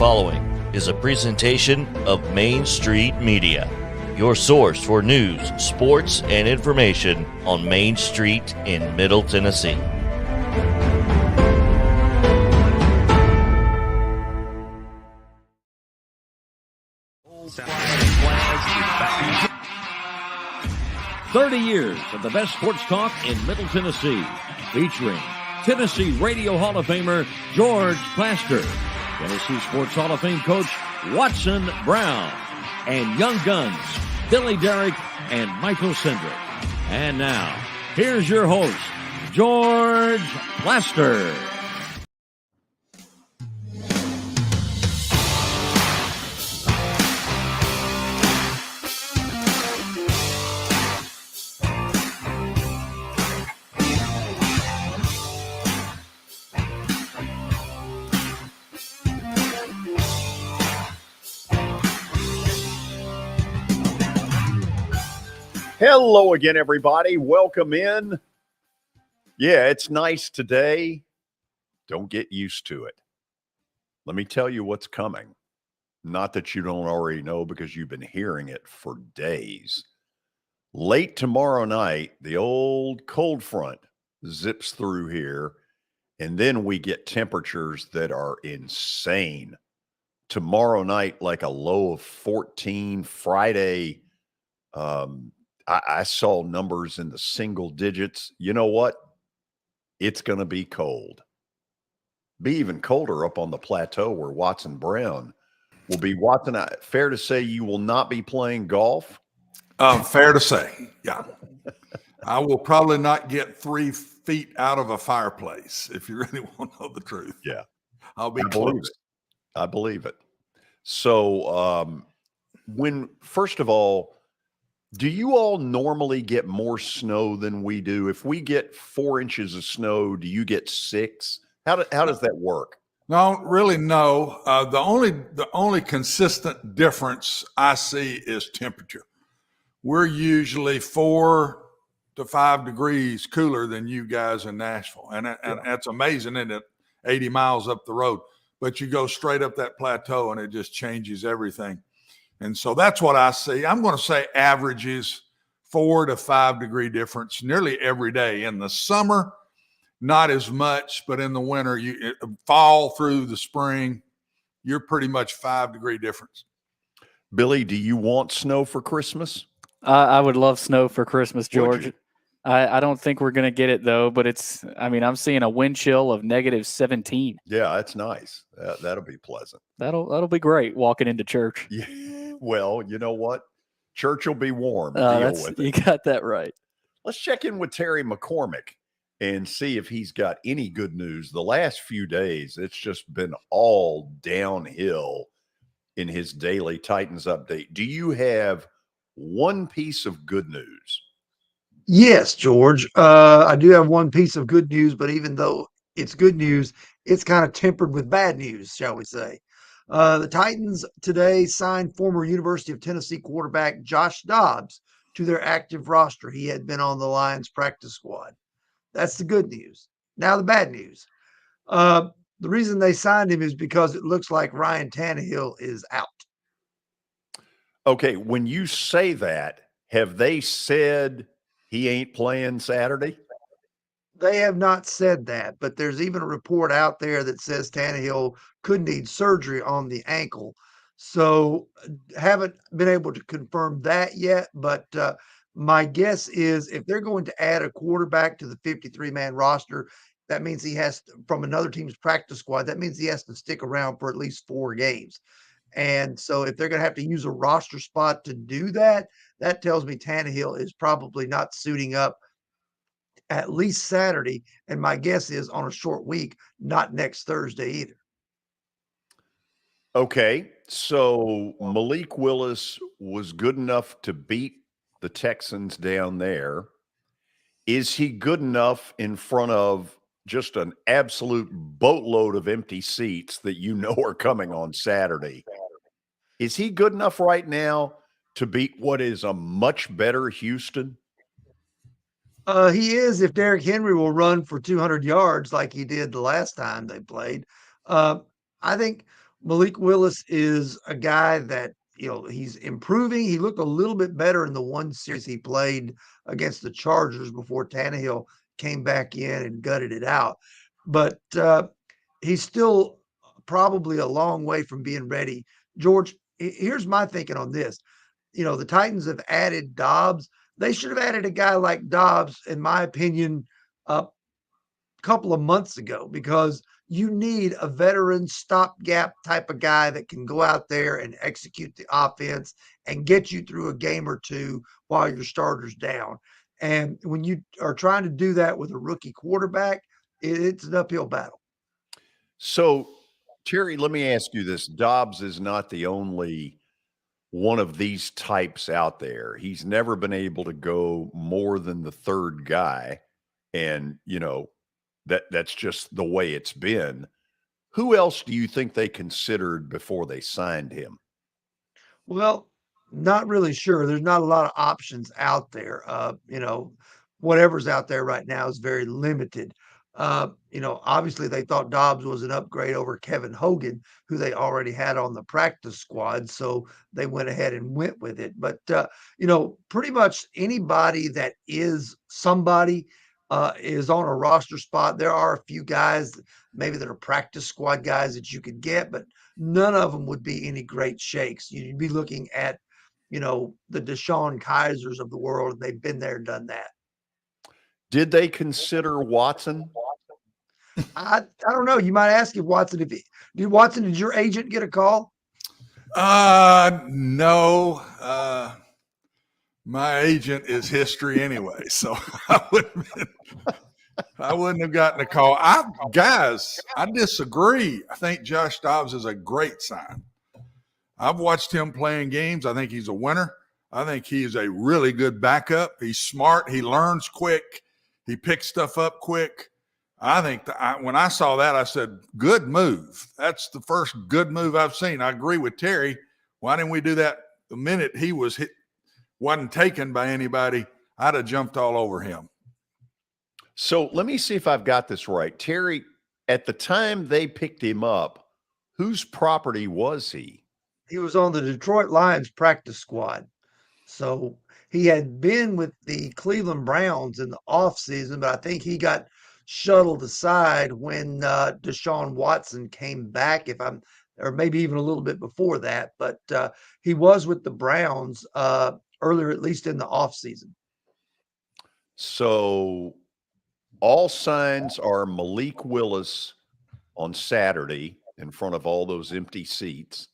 following is a presentation of Main Street Media, your source for news, sports, and information on Main Street in Middle Tennessee. "30 years of the best sports talk in Middle Tennessee, featuring Tennessee Radio Hall of Famer George Plaster, Tennessee Sports Hall of Fame coach Watson Brown, and Young Guns Billy Derrick and Michael Sindrick. And now, here's your host, George Plaster. Hello again, everybody. Welcome in. Yeah, it's nice today. Don't get used to it. Let me tell you what's coming. Not that you don't already know because you've been hearing it for days. Late tomorrow night, the old cold front zips through here, and then we get temperatures that are insane. Tomorrow night, like a low of 14. Friday, I saw numbers in the single digits. You know what? It's going to be cold. Be even colder up on the plateau where Watson Brown will be. Watson, fair to say you will not be playing golf? Fair to say, yeah. I will probably not get 3 feet out of a fireplace, if you really want to know the truth. Yeah. I'll be close. I believe it. So first of all, do you all normally get more snow than we do? If we get 4 inches of snow, do you get 6? How does that work? No, really, no. The only consistent difference I see is temperature. We're usually 4 to 5 degrees cooler than you guys in Nashville, and that's amazing, isn't it? 80 miles up the road, but you go straight up that plateau, and it just changes everything. And so that's what I see. I'm going to say averages 4 to 5 degree difference nearly every day. In the summer, not as much, but in the winter, fall through the spring, you're pretty much 5 degree difference. Billy, do you want snow for Christmas? I would love snow for Christmas, George. I don't think we're going to get it, though, but I'm seeing a wind chill of -17. Yeah, that's nice. That'll be pleasant. That'll be great walking into church. Yeah. Well, you know what? Church will be warm. Deal with it. You got that right. Let's check in with Terry McCormick and see if he's got any good news. The last few days, it's just been all downhill in his daily Titans update. Do you have one piece of good news? Yes, George. I do have one piece of good news, but even though it's good news, it's kind of tempered with bad news, shall we say. The Titans today signed former University of Tennessee quarterback Josh Dobbs to their active roster. He had been on the Lions practice squad. That's the good news. Now the bad news. The reason they signed him is because it looks like Ryan Tannehill is out. Okay, when you say that, have they said he ain't playing Saturday? They have not said that, but there's even a report out there that says Tannehill could need surgery on the ankle. So haven't been able to confirm that yet, but my guess is if they're going to add a quarterback to the 53-man roster, that means he has to, from another team's practice squad, that means he has to stick around for at least 4 games. And so if they're going to have to use a roster spot to do that, that tells me Tannehill is probably not suiting up at least Saturday. And my guess is on a short week, not next Thursday either. Okay, so Malik Willis was good enough to beat the Texans down there. Is he good enough in front of just an absolute boatload of empty seats that you know are coming on Saturday? Is he good enough right now to beat what is a much better Houston? He is, if Derrick Henry will run for 200 yards like he did the last time they played. I think Malik Willis is a guy that, he's improving. He looked a little bit better in the one series he played against the Chargers before Tannehill came back in and gutted it out. But he's still probably a long way from being ready. George, here's my thinking on this. The Titans have added Dobbs. They should have added a guy like Dobbs, in my opinion, a couple of months ago, because you need a veteran stopgap type of guy that can go out there and execute the offense and get you through a game or two while your starter's down. And when you are trying to do that with a rookie quarterback, it's an uphill battle. So, Terry, let me ask you this. Dobbs is not the only one of these types out there. He's never been able to go more than the third guy. And, that's just the way it's been. Who else do you think they considered before they signed him? Well, not really sure. There's not a lot of options out there. Whatever's out there right now is very limited. Obviously they thought Dobbs was an upgrade over Kevin Hogan, who they already had on the practice squad. So they went ahead and went with it. But, pretty much anybody that is somebody is on a roster spot. There are a few guys maybe that are practice squad guys that you could get, but none of them would be any great shakes. You'd be looking at, the Deshaun Kaisers of the world. They've been there, done that. Did they consider Watson? I don't know. You might ask if Watson, did your agent get a call? No. My agent is history anyway, so I wouldn't have gotten a call. Guys, I disagree. I think Josh Dobbs is a great sign. I've watched him playing games. I think he's a winner. I think he is a really good backup. He's smart. He learns quick. He picks stuff up quick. I think when I saw that, I said, good move. That's the first good move I've seen. I agree with Terry. Why didn't we do that the minute he wasn't taken by anybody? I'd have jumped all over him. So let me see if I've got this right. Terry, at the time they picked him up, whose property was he? He was on the Detroit Lions practice squad. So he had been with the Cleveland Browns in the offseason, but I think he got shuttled aside when Deshaun Watson came back, or maybe even a little bit before that. But he was with the Browns earlier, at least in the offseason. So all signs are Malik Willis on Saturday in front of all those empty seats.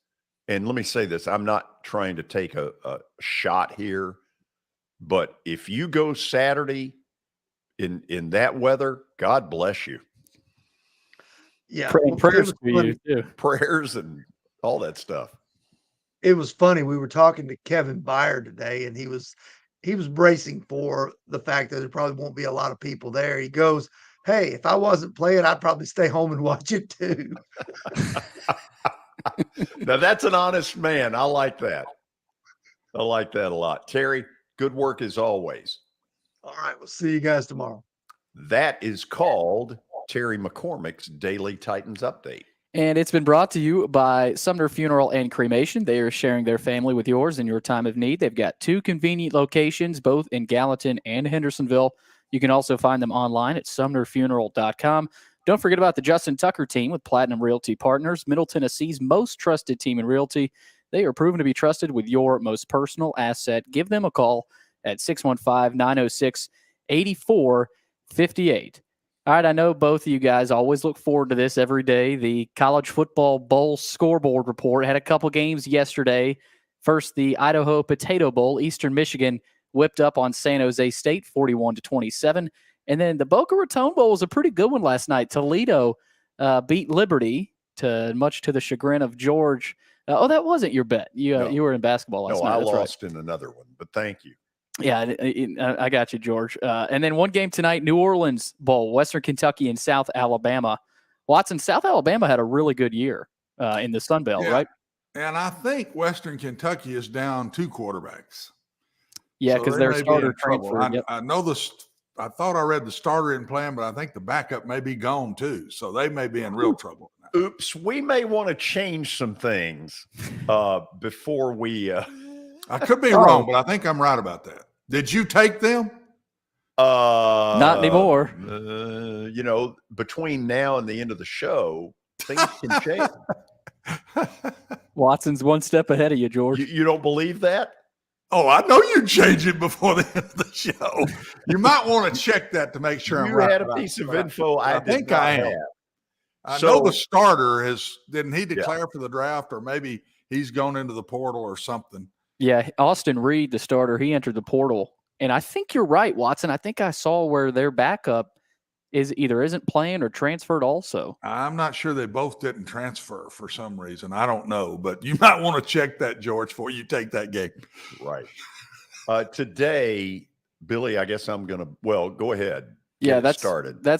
And let me say this, I'm not trying to take a shot here, but if you go Saturday in that weather, God bless you. Yeah. Prayers for you too. Prayers and all that stuff. It was funny. We were talking to Kevin Byer today, and he was bracing for the fact that there probably won't be a lot of people there. He goes, "Hey, if I wasn't playing, I'd probably stay home and watch it too." Now that's an honest man. I like that. I like that a lot. Terry, good work as always. All right. We'll see you guys tomorrow. That is called Terry McCormick's Daily Titans Update. And it's been brought to you by Sumner Funeral and Cremation. They are sharing their family with yours in your time of need. They've got 2 convenient locations, both in Gallatin and Hendersonville. You can also find them online at sumnerfuneral.com. Don't forget about the Justin Tucker team with Platinum Realty Partners, Middle Tennessee's most trusted team in realty. They are proven to be trusted with your most personal asset. Give them a call at 615-906-8458. All right, I know both of you guys always look forward to this every day. The College Football Bowl scoreboard report had a couple games yesterday. First, the Idaho Potato Bowl, Eastern Michigan whipped up on San Jose State 41-27. And then the Boca Raton Bowl was a pretty good one last night. Toledo beat Liberty, much to the chagrin of George. That wasn't your bet. You were in basketball last night. I lost in another one, but thank you. Yeah, I got you, George. And then one game tonight, New Orleans Bowl, Western Kentucky and South Alabama. Watson, South Alabama had a really good year in the Sun Belt, right? And I think Western Kentucky is down 2 quarterbacks. Yeah, because their starter transferred. Yep. I know I thought I read the starter in plan, but I think the backup may be gone too. So they may be in real trouble now. Oops, we may want to change some things before we. I could be wrong, but I think I'm right about that. Did you take them? Not anymore. Between now and the end of the show, things can change. Watson's one step ahead of you, George. You don't believe that? Oh, I know you change it before the end of the show. You might want to check that to make sure I'm right. You had a piece of info I think I am. I know the starter didn't he declare for the draft, or maybe he's gone into the portal or something? Yeah, Austin Reed, the starter, he entered the portal. And I think you're right, Watson. I think I saw where their backup isn't playing or transferred also. I'm not sure they both didn't transfer for some reason. I don't know, but you might want to check that, George, before you take that game. Right. Today, Billy, I guess I'm going to, go ahead. Yeah, that's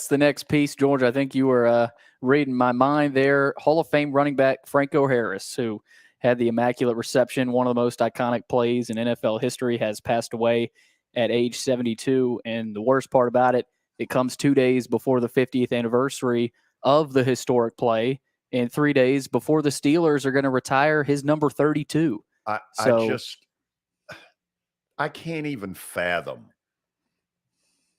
the next piece, George. I think you were reading my mind there. Hall of Fame running back Franco Harris, who had the immaculate reception, one of the most iconic plays in NFL history, has passed away at age 72. And the worst part about it, it comes 2 days before the 50th anniversary of the historic play, and 3 days before the Steelers are going to retire his number 32. I can't even fathom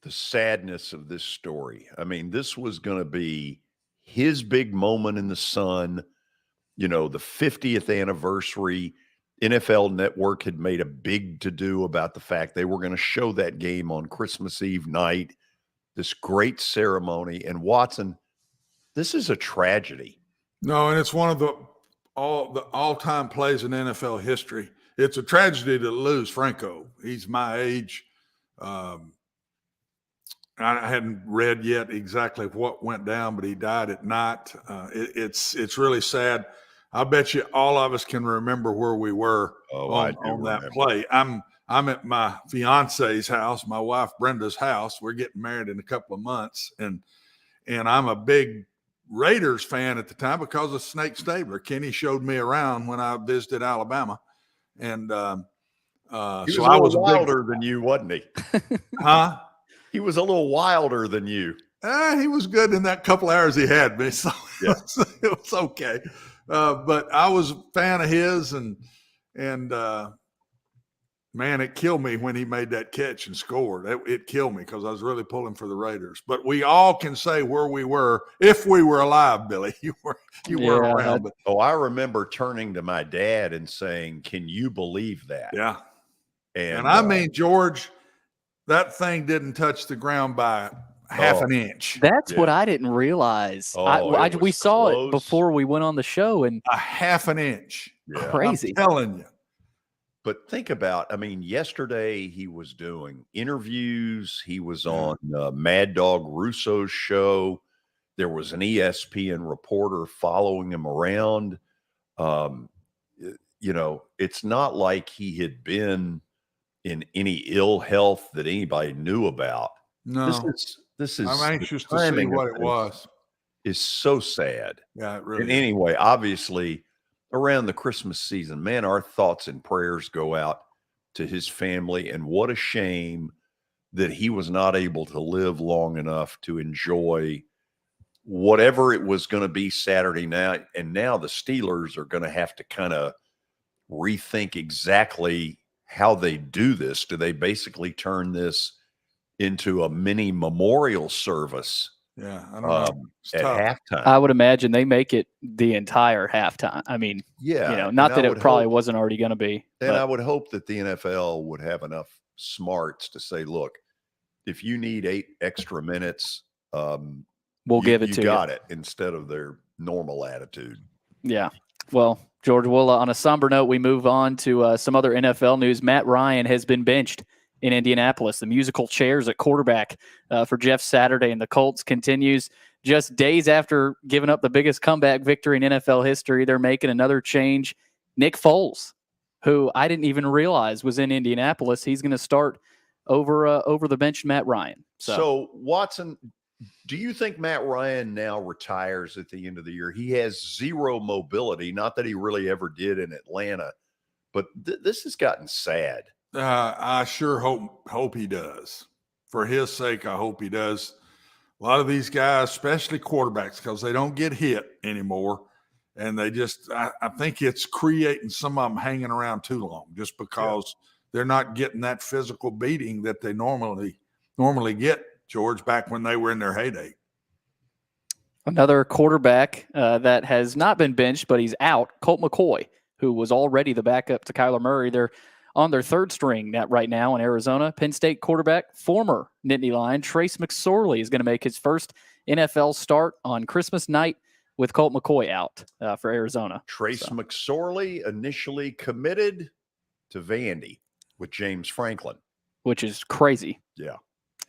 the sadness of this story. I mean, this was going to be his big moment in the sun. The 50th anniversary. NFL Network had made a big to-do about the fact they were going to show that game on Christmas Eve night. This great ceremony. And Watson, this is a tragedy. No, and it's one of the all-time plays in NFL history. It's a tragedy to lose Franco. He's my age. I hadn't read yet exactly what went down, but he died at night. It's really sad. I bet you all of us can remember where we were on that play. I'm at my fiance's house, my wife Brenda's house. We're getting married in a couple of months, and I'm a big Raiders fan at the time because of Snake Stabler. Kenny showed me around when I visited Alabama, and he was a little wilder than you, wasn't he? Huh? He was a little wilder than you. He was good in that couple hours he had me, so yeah. it was okay. But I was a fan of his, and man, it killed me when he made that catch and scored. It killed me because I was really pulling for the Raiders. But we all can say where we were if we were alive, Billy. You were around. I remember turning to my dad and saying, "Can you believe that?" Yeah. And I mean, George, that thing didn't touch the ground by half an inch. That's what I didn't realize. We saw it before we went on the show, and a half an inch. Yeah. Crazy. I'm telling you. But think about, yesterday he was doing interviews. He was on Mad Dog Russo's show. There was an ESPN reporter following him around. It's not like he had been in any ill health that anybody knew about. No. This is I'm anxious to see what it was. Is so sad. Yeah, it really is. Anyway, obviously, around the Christmas season, man, our thoughts and prayers go out to his family. And what a shame that he was not able to live long enough to enjoy whatever it was going to be Saturday night. And now the Steelers are going to have to kind of rethink exactly how they do this. Do they basically turn this into a mini memorial service? Yeah, I don't know. At halftime. I would imagine they make it the entire halftime. Not that it probably wasn't already going to be. And I would hope that the NFL would have enough smarts to say, look, if you need 8 extra minutes, we'll give it to you. You got it, instead of their normal attitude. Yeah. Well, George, on a somber note, we move on to some other NFL news. Matt Ryan has been benched in Indianapolis. The musical chairs at quarterback for Jeff Saturday and the Colts continues. Just days after giving up the biggest comeback victory in NFL history, they're making another change. Nick Foles, who I didn't even realize was in Indianapolis, he's going to start over the bench Matt Ryan. So, Watson, do you think Matt Ryan now retires at the end of the year? He has zero mobility, not that he really ever did in Atlanta, but this has gotten sad. I sure hope he does. For his sake, I hope he does. A lot of these guys, especially quarterbacks, because they don't get hit anymore. And they just, I think it's creating some of them hanging around too long just because they're not getting that physical beating that they normally get, George, back when they were in their heyday. Another quarterback that has not been benched, but he's out, Colt McCoy, who was already the backup to Kyler Murray. They're on their third string right now in Arizona. Penn State quarterback, former Nittany Lion, Trace McSorley is going to make his first NFL start on Christmas night with Colt McCoy out for Arizona. Trace McSorley initially committed to Vandy with James Franklin. Which is crazy. Yeah.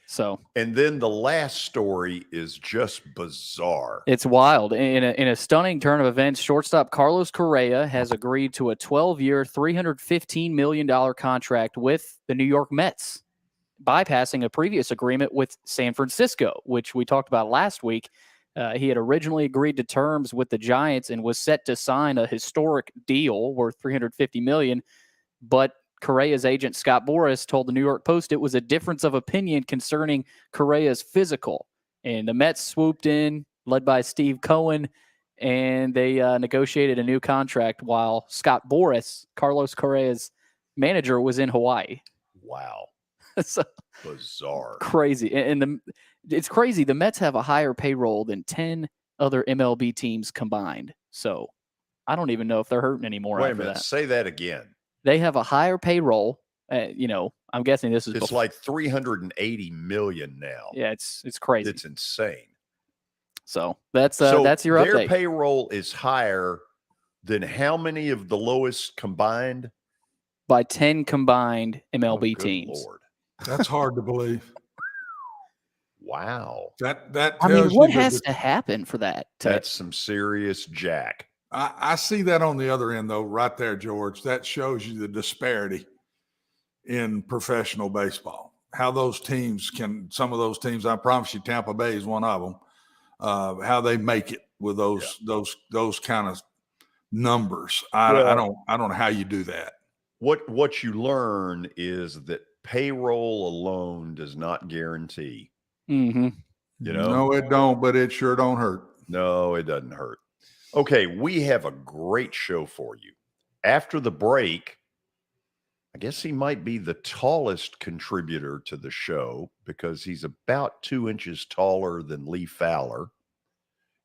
So, and then the last story is just bizarre. It's wild. In a stunning turn of events, shortstop Carlos Correa has agreed to a 12-year, $315 million contract with the New York Mets, bypassing a previous agreement with San Francisco, which we talked about last week. He had originally agreed to terms with the Giants and was set to sign a historic deal worth $350 million, but Correa's agent, Scott Boras, told the New York Post it was a difference of opinion concerning Correa's physical. And the Mets swooped in, led by Steve Cohen, and they negotiated a new contract while Scott Boras, Carlos Correa's manager, was in Hawaii. Wow. So, bizarre. Crazy. And it's crazy. The Mets have a higher payroll than 10 other MLB teams combined. So I don't even know if they're hurting anymore. Wait a after minute. that. Say that again. They have a higher payroll. I'm guessing this is it's like $380 million now. Yeah, it's crazy. It's insane. So that's your their update. Payroll is higher than how many of the lowest combined? By 10 combined MLB teams. Lord. That's hard to believe. Wow. That I mean, what has to happen for that? That's some serious jack. I see that on the other end, though, right there, George. That shows you the disparity in professional baseball. How those teams some of those teams, I promise you, Tampa Bay is one of them, how they make it with those kind of numbers. I don't know how you do that. What you learn is that payroll alone does not guarantee. Mm-hmm. No, it don't, but it sure don't hurt. No, it doesn't hurt. Okay, we have a great show for you. After the break, I guess he might be the tallest contributor to the show because he's about 2 inches taller than Lee Fowler.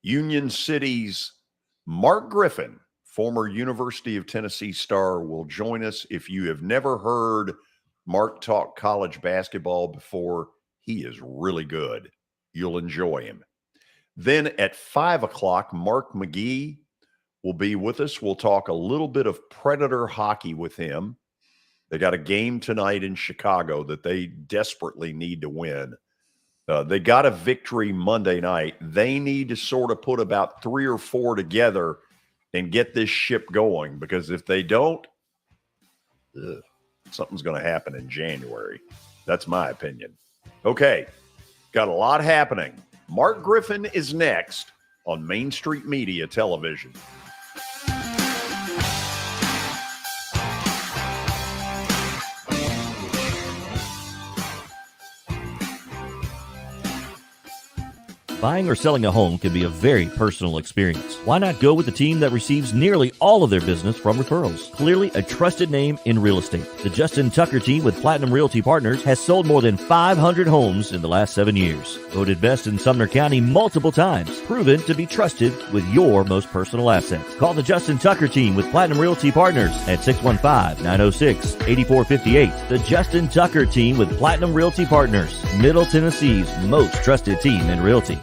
Union City's Mark Griffin, former University of Tennessee star, will join us. If you have never heard Mark talk college basketball before, he is really good. You'll enjoy him. Then at 5 o'clock, Mark McGee will be with us. We'll talk a little bit of Predator hockey with him. They got a game tonight in Chicago that they desperately need to win. They got a victory Monday night. They need to sort of put about 3 or 4 together and get this ship going, because if they don't, something's going to happen in January. That's my opinion. Okay, got a lot happening. Mark Griffin is next on Main Street Media Television. Buying or selling a home can be a very personal experience. Why not go with the team that receives nearly all of their business from referrals? Clearly a trusted name in real estate. The Justin Tucker team with Platinum Realty Partners has sold more than 500 homes in the last 7 years. Voted best in Sumner County multiple times. Proven to be trusted with your most personal assets. Call the Justin Tucker team with Platinum Realty Partners at 615-906-8458. The Justin Tucker team with Platinum Realty Partners, Middle Tennessee's most trusted team in realty.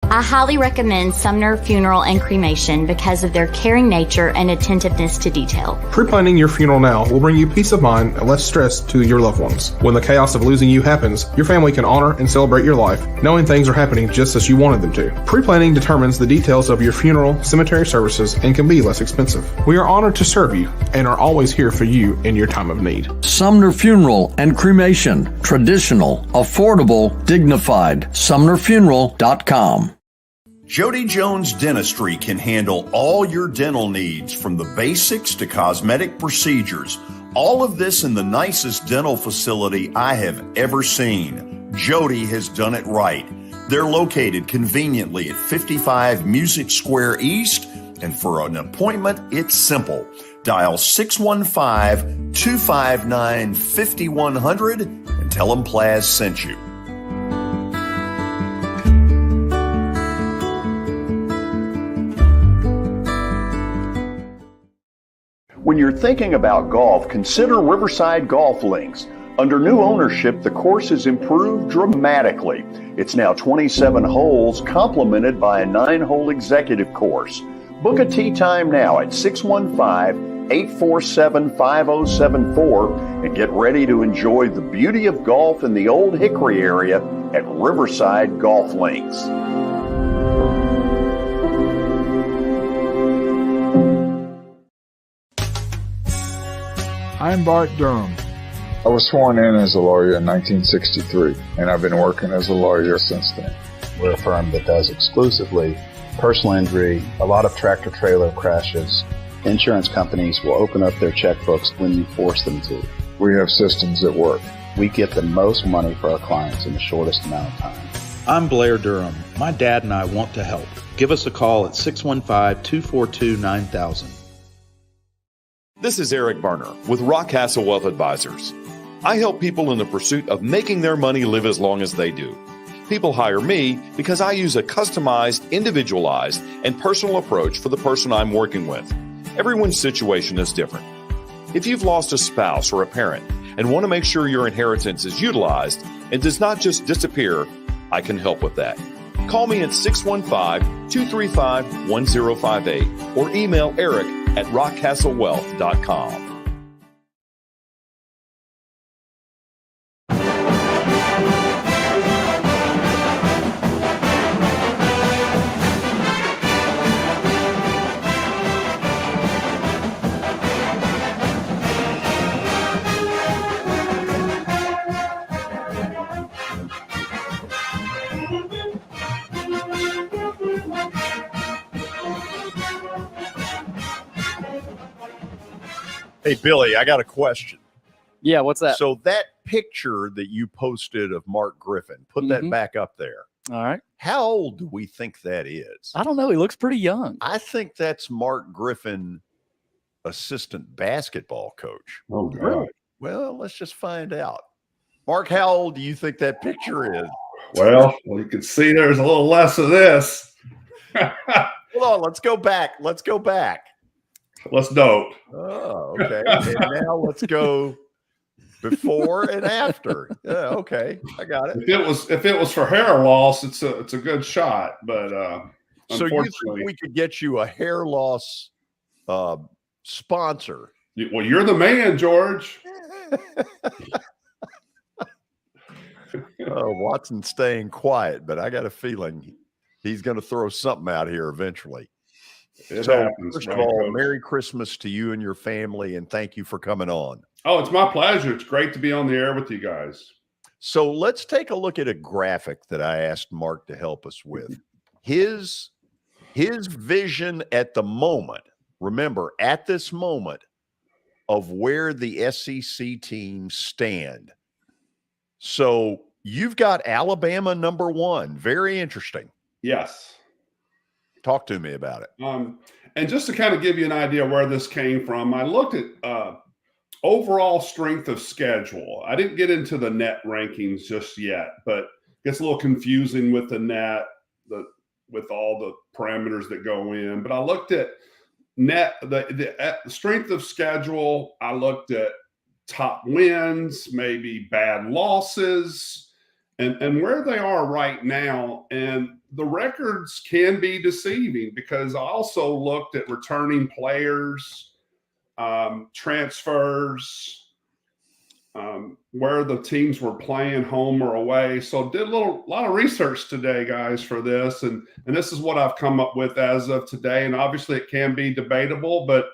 I highly recommend Sumner Funeral and Cremation because of their caring nature and attentiveness to detail. Pre-planning your funeral now will bring you peace of mind and less stress to your loved ones. When the chaos of losing you happens, your family can honor and celebrate your life, knowing things are happening just as you wanted them to. Pre-planning determines the details of your funeral, cemetery services, and can be less expensive. We are honored to serve you and are always here for you in your time of need. Sumner Funeral and Cremation. Traditional, affordable, dignified. SumnerFuneral.com. Jody Jones Dentistry can handle all your dental needs, from the basics to cosmetic procedures. All of this in the nicest dental facility I have ever seen. Jody has done it right. They're located conveniently at 55 Music Square East, and for an appointment, it's simple. Dial 615-259-5100 and tell them Plaz sent you. When you're thinking about golf, consider Riverside Golf Links. Under new ownership, the course has improved dramatically. It's now 27 holes, complemented by a 9-hole executive course. Book a tee time now at 615-847-5074 and get ready to enjoy the beauty of golf in the Old Hickory area at Riverside Golf Links. I'm Bart Durham. I was sworn in as a lawyer in 1963, and I've been working as a lawyer since then. We're a firm that does exclusively personal injury, a lot of tractor-trailer crashes. Insurance companies will open up their checkbooks when you force them to. We have systems that work. We get the most money for our clients in the shortest amount of time. I'm Blair Durham. My dad and I want to help. Give us a call at 615-242-9000. This is Eric Berner with Rockcastle Wealth Advisors. I help people in the pursuit of making their money live as long as they do. People hire me because I use a customized, individualized, and personal approach for the person I'm working with. Everyone's situation is different. If you've lost a spouse or a parent and want to make sure your inheritance is utilized and does not just disappear, I can help with that. Call me at 615-235-1058 or email eric@rockcastlewealth.com. Hey, Billy, I got a question. Yeah, what's that? So that picture that you posted of Mark Griffin, put that back up there. All right. How old do we think that is? I don't know. He looks pretty young. I think that's Mark Griffin, assistant basketball coach. Oh, God. Well, let's just find out. Mark, how old do you think that picture is? Well, you can see there's a little less of this. Hold on. Let's go back. Let's note. Oh, okay. And now let's go before and after. Yeah, okay. I got it. If it was for hair loss, it's a good shot. But so you think we could get you a hair loss sponsor? Well, you're the man, George. Watson's staying quiet, but I got a feeling he's going to throw something out here eventually. First of all, Merry Christmas to you and your family, and thank you for coming on. Oh, it's my pleasure. It's great to be on the air with you guys. So let's take a look at a graphic that I asked Mark to help us with. His vision at the moment, remember, at this moment, of where the SEC teams stand. So you've got Alabama number 1. Very interesting. Yes. Talk to me about it. And just to kind of give you an idea where this came from, I looked at overall strength of schedule. I didn't get into the net rankings just yet, but it gets a little confusing with the net, with all the parameters that go in. But I looked at the strength of schedule. I looked at top wins, maybe bad losses, and where they are right now. And the records can be deceiving because I also looked at returning players, transfers, where the teams were playing home or away. So did a lot of research today, guys, for this. And this is what I've come up with as of today. And obviously it can be debatable, but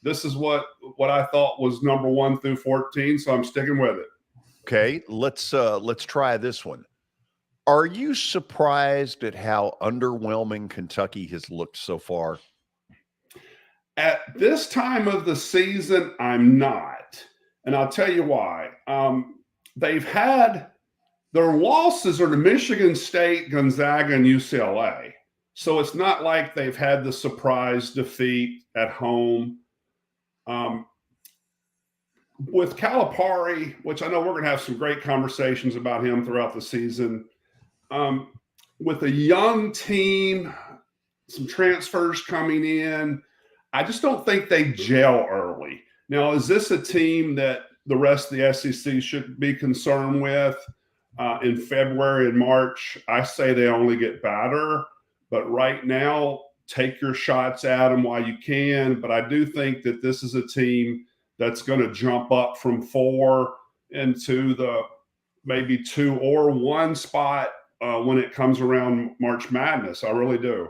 this is what I thought was number 1 through 14. So I'm sticking with it. Okay, let's try this one. Are you surprised at how underwhelming Kentucky has looked so far? At this time of the season, I'm not. And I'll tell you why. They've had their losses are to Michigan State, Gonzaga, and UCLA. So it's not like they've had the surprise defeat at home. With Calipari, which I know we're going to have some great conversations about him throughout the season, with a young team, some transfers coming in, I just don't think they gel early. Now, is this a team that the rest of the SEC should be concerned with in February and March? I say they only get better, but right now, take your shots at them while you can. But I do think that this is a team that's going to jump up from 4 into the maybe 2 or 1 spot when it comes around March Madness. I really do.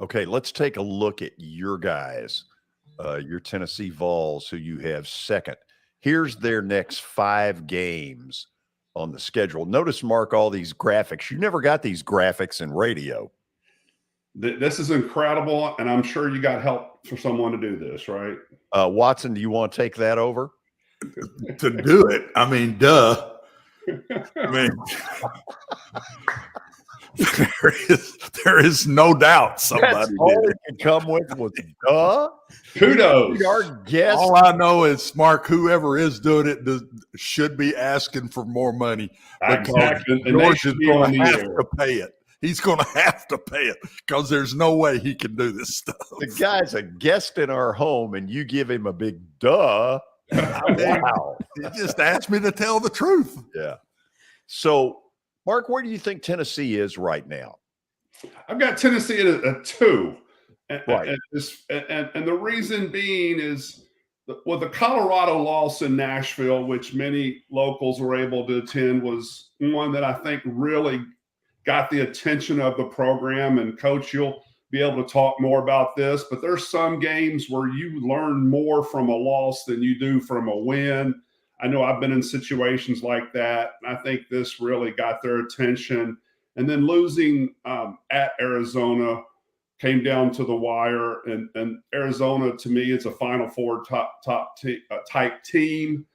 Okay, let's take a look at your guys, your Tennessee Vols, who you have second. Here's their next 5 games on the schedule. Notice, Mark, all these graphics. You never got these graphics in radio. This is incredible, and I'm sure you got help for someone to do this, right? Watson, do you want to take that over? To do it, I mean, duh. I mean, there is no doubt somebody That's all did we it. could come with was duh. Kudos. Our guest. All I know is, Mark, whoever is doing it should be asking for more money because Exactly. George is going to have to pay it. He's going to have to pay it because there's no way he can do this stuff. The guy's a guest in our home, and you give him a big duh. Wow. He just asked me to tell the truth. Yeah. So, Mark, where do you think Tennessee is right now? I've got Tennessee at a 2. Right. And the reason being is the Colorado loss in Nashville, which many locals were able to attend, was one that I think really got the attention of the program. And Coach, you'll be able to talk more about this, but there's some games where you learn more from a loss than you do from a win. I know I've been in situations like that. And I think this really got their attention. And then losing at Arizona came down to the wire. And Arizona, to me, is a Final Four type team.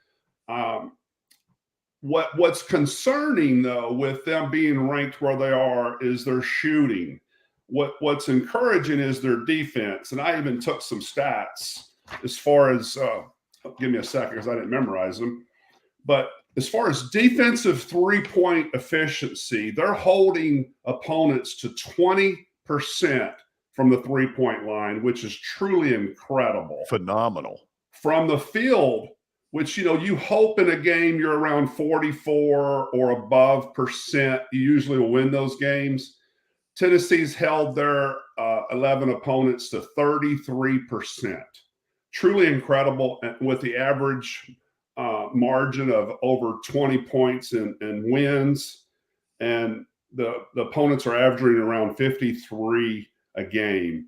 What's concerning, though, with them being ranked where they are is their shooting. What's encouraging is their defense. And I even took some stats as far as give me a second because I didn't memorize them. But as far as defensive three-point efficiency, they're holding opponents to 20% from the three-point line, which is truly incredible. Phenomenal. From the field, which, you hope in a game you're around 44 or above percent. You usually will win those games. Tennessee's held their 11 opponents to 33%. Truly incredible, with the average margin of over 20 points in wins. And the opponents are averaging around 53 a game.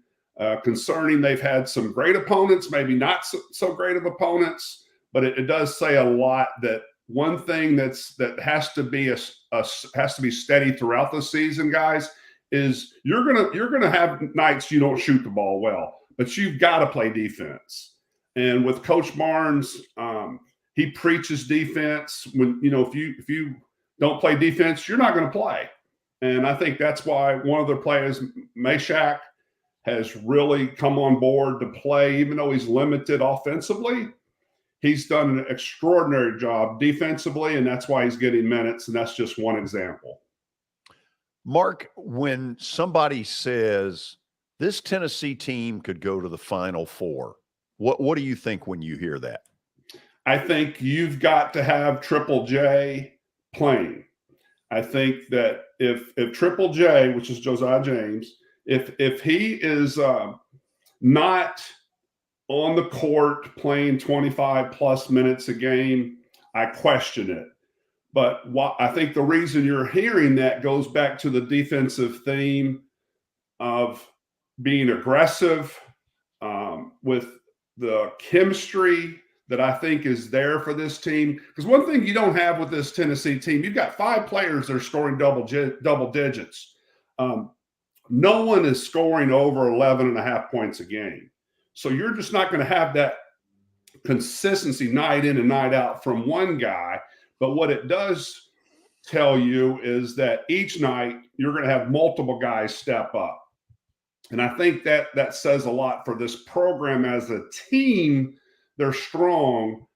Concerning, they've had some great opponents, maybe not so great of opponents, but it does say a lot that one thing that has to be steady throughout the season, guys, is you're gonna have nights you don't shoot the ball well, but you've got to play defense. And with Coach Barnes, he preaches defense. When if you don't play defense, you're not going to play. And I think that's why one of their players, Meshack, has really come on board to play, even though he's limited offensively. He's done an extraordinary job defensively, and that's why he's getting minutes, and that's just one example. Mark, when somebody says this Tennessee team could go to the Final Four, what do you think when you hear that? I think you've got to have Triple J playing. I think that if Triple J, which is Josiah James, if he is not on the court playing 25 plus minutes a game, I question it. But I think the reason you're hearing that goes back to the defensive theme of being aggressive, with the chemistry that I think is there for this team. Because one thing you don't have with this Tennessee team, you've got 5 players that are scoring double digits. No one is scoring over 11.5 points a game. So you're just not going to have that consistency night in and night out from one guy. But what it does tell you is that each night you're going to have multiple guys step up. And I think that says a lot for this program. As a team, they're strong.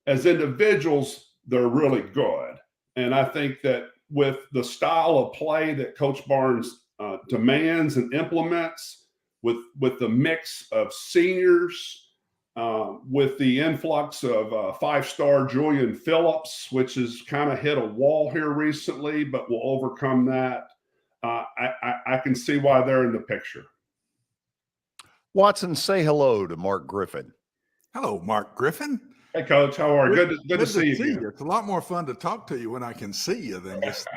As individuals, they're really good. And I think that with the style of play that Coach Barnes demands and implements, with the mix of seniors, with the influx of five-star Julian Phillips, which has kind of hit a wall here recently, but will overcome that. I can see why they're in the picture. Watson, say hello to Mark Griffin. Hello, Mark Griffin. Hey, Coach. How are you? Good to see you. It's a lot more fun to talk to you when I can see you than just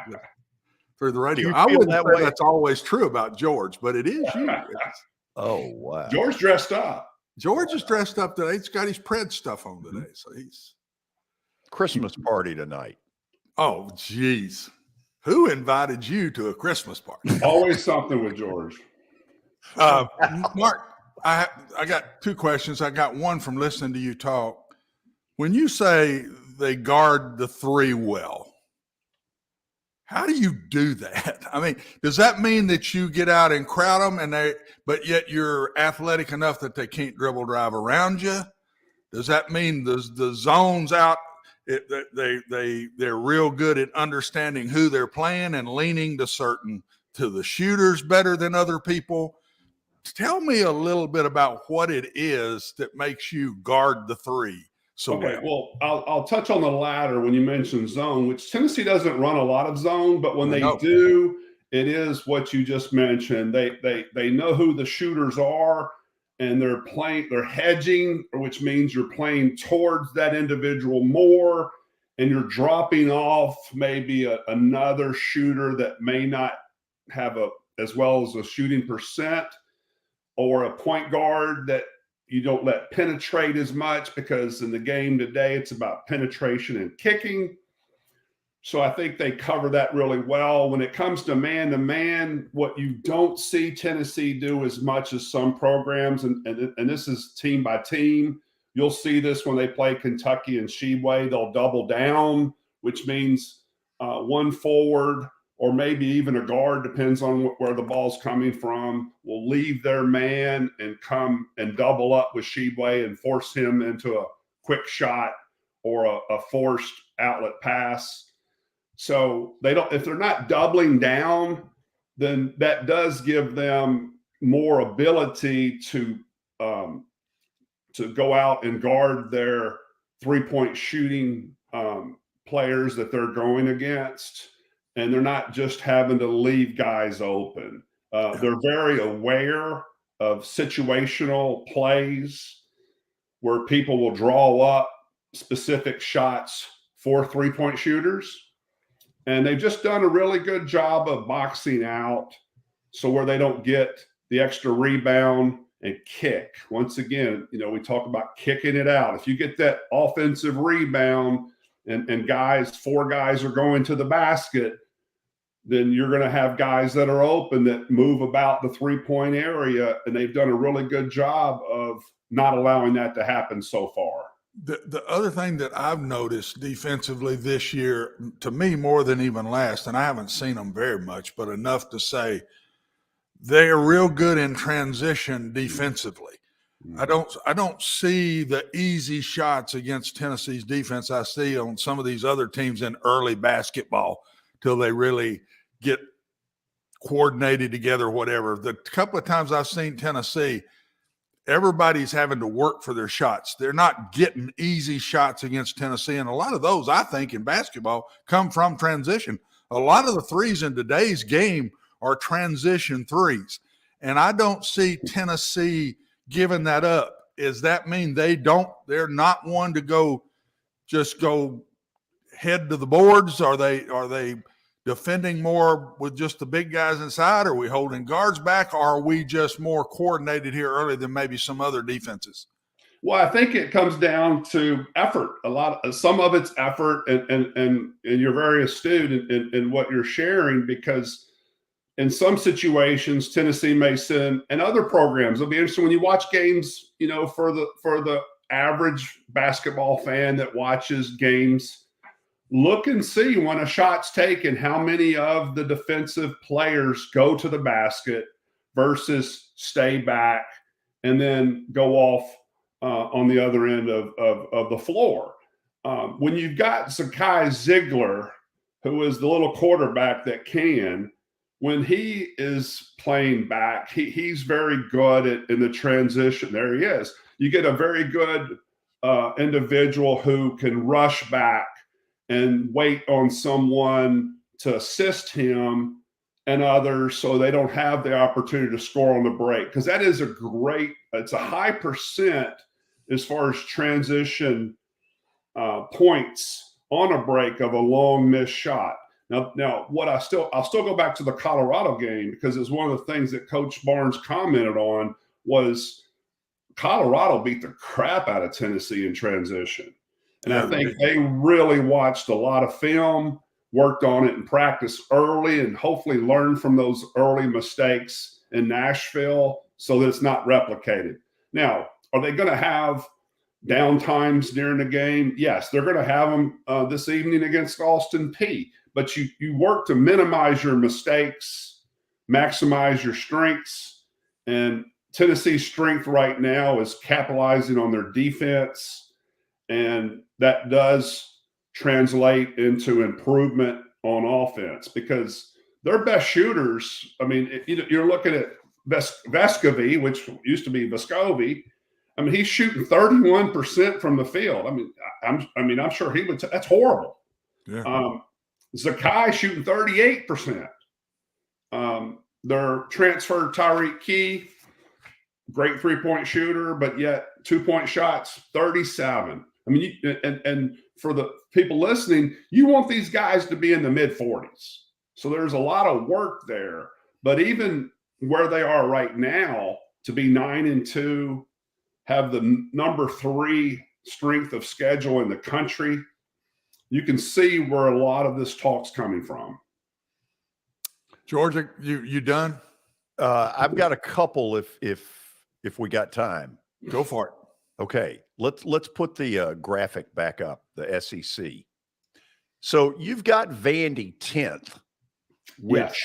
through the radio. You I feel wouldn't that say way? that's always true about George, but it is you. Oh, wow. George dressed up. George is dressed up today. He's got his Preds stuff on today, so he's Christmas party tonight. Oh, geez. Who invited you to a Christmas party? Always something with George. Mark, I got two questions. I got one from listening to you talk. When you say they guard the three well, how do you do that? I mean, does that mean that you get out and crowd them, but yet you're athletic enough that they can't dribble drive around you? Does that mean the zones out? They're real good at understanding who they're playing and leaning to the shooters better than other people. Tell me a little bit about what it is that makes you guard the three so well. Well, I'll touch on the latter when you mentioned zone, which Tennessee doesn't run a lot of zone, but when they do, it is what you just mentioned. They know who the shooters are, and they're hedging, which means you're playing towards that individual more, and you're dropping off maybe another shooter that may not have as well as a shooting percent, or a point guard that you don't let penetrate as much, because in the game today, it's about penetration and kicking. So I think they cover that really well. When it comes to man-to-man, what you don't see Tennessee do as much as some programs, and this is team by team, you'll see this when they play Kentucky and Sheway. They'll double down, which means one forward or maybe even a guard, depends on where the ball's coming from, will leave their man and come and double up with Sheway and force him into a quick shot or a forced outlet pass. So if they're not doubling down, then that does give them more ability to go out and guard their three-point shooting players that they're going against. And they're not just having to leave guys open. They're very aware of situational plays where people will draw up specific shots for three-point shooters. And they've just done a really good job of boxing out so where they don't get the extra rebound and kick. Once again, we talk about kicking it out. If you get that offensive rebound and four guys are going to the basket, then you're going to have guys that are open that move about the three-point area, and they've done a really good job of not allowing that to happen so far. The other thing that I've noticed defensively this year, to me more than even last, and I haven't seen them very much, but enough to say they're real good in transition defensively. I don't see the easy shots against Tennessee's defense I see on some of these other teams in early basketball till they really get coordinated together, whatever. The couple of times I've seen Tennessee, everybody's having to work for their shots. They're not getting easy shots against Tennessee. And a lot of those, I think, in basketball come from transition. A lot of the threes in today's game are transition threes. And I don't see Tennessee giving that up. Does that mean they're not one to go head to the boards? Are they defending more with just the big guys inside? Are we holding guards back? Or are we just more coordinated here early than maybe some other defenses? Well, I think it comes down to effort. Some of it's effort, and you're very astute in what you're sharing, because in some situations Tennessee may send, and other programs, it'll be interesting when you watch games, for the average basketball fan that watches games look and see when a shot's taken, how many of the defensive players go to the basket versus stay back and then go off on the other end of the floor. When you've got Zakai Ziegler, who is the little quarterback that can, when he is playing back, he's very good in the transition. There he is. You get a very good individual who can rush back and wait on someone to assist him and others so they don't have the opportunity to score on the break. Because that is it's a high percent as far as transition points on a break of a long missed shot. Now, I'll still go back to the Colorado game, because it's one of the things that Coach Barnes commented on was Colorado beat the crap out of Tennessee in transition. And I think they really watched a lot of film, worked on it in practice early, and hopefully learned from those early mistakes in Nashville so that it's not replicated. Now, are they going to have down times during the game? Yes, they're going to have them this evening against Austin Peay. But you work to minimize your mistakes, maximize your strengths. And Tennessee's strength right now is capitalizing on their defense. And that does translate into improvement on offense, because their best shooters, I mean, you're looking at Vescovi, which used to be Vescovi. I mean, he's shooting 31% from the field. I'm sure he would. That's horrible. Yeah. Zakai shooting 38%. Their transfer Tyreek Key, great 3-point shooter, but yet 2-point shots 37. I mean, and for the people listening, you want these guys to be in the mid-40s. So there's a lot of work there. But even where they are right now, to be 9-2, have the number 3 strength of schedule in the country, you can see where a lot of this talk's coming from. Georgia, you done? I've got a couple if we got time. Go for it. Okay, let's put the graphic back up, the SEC. So you've got Vandy 10th, which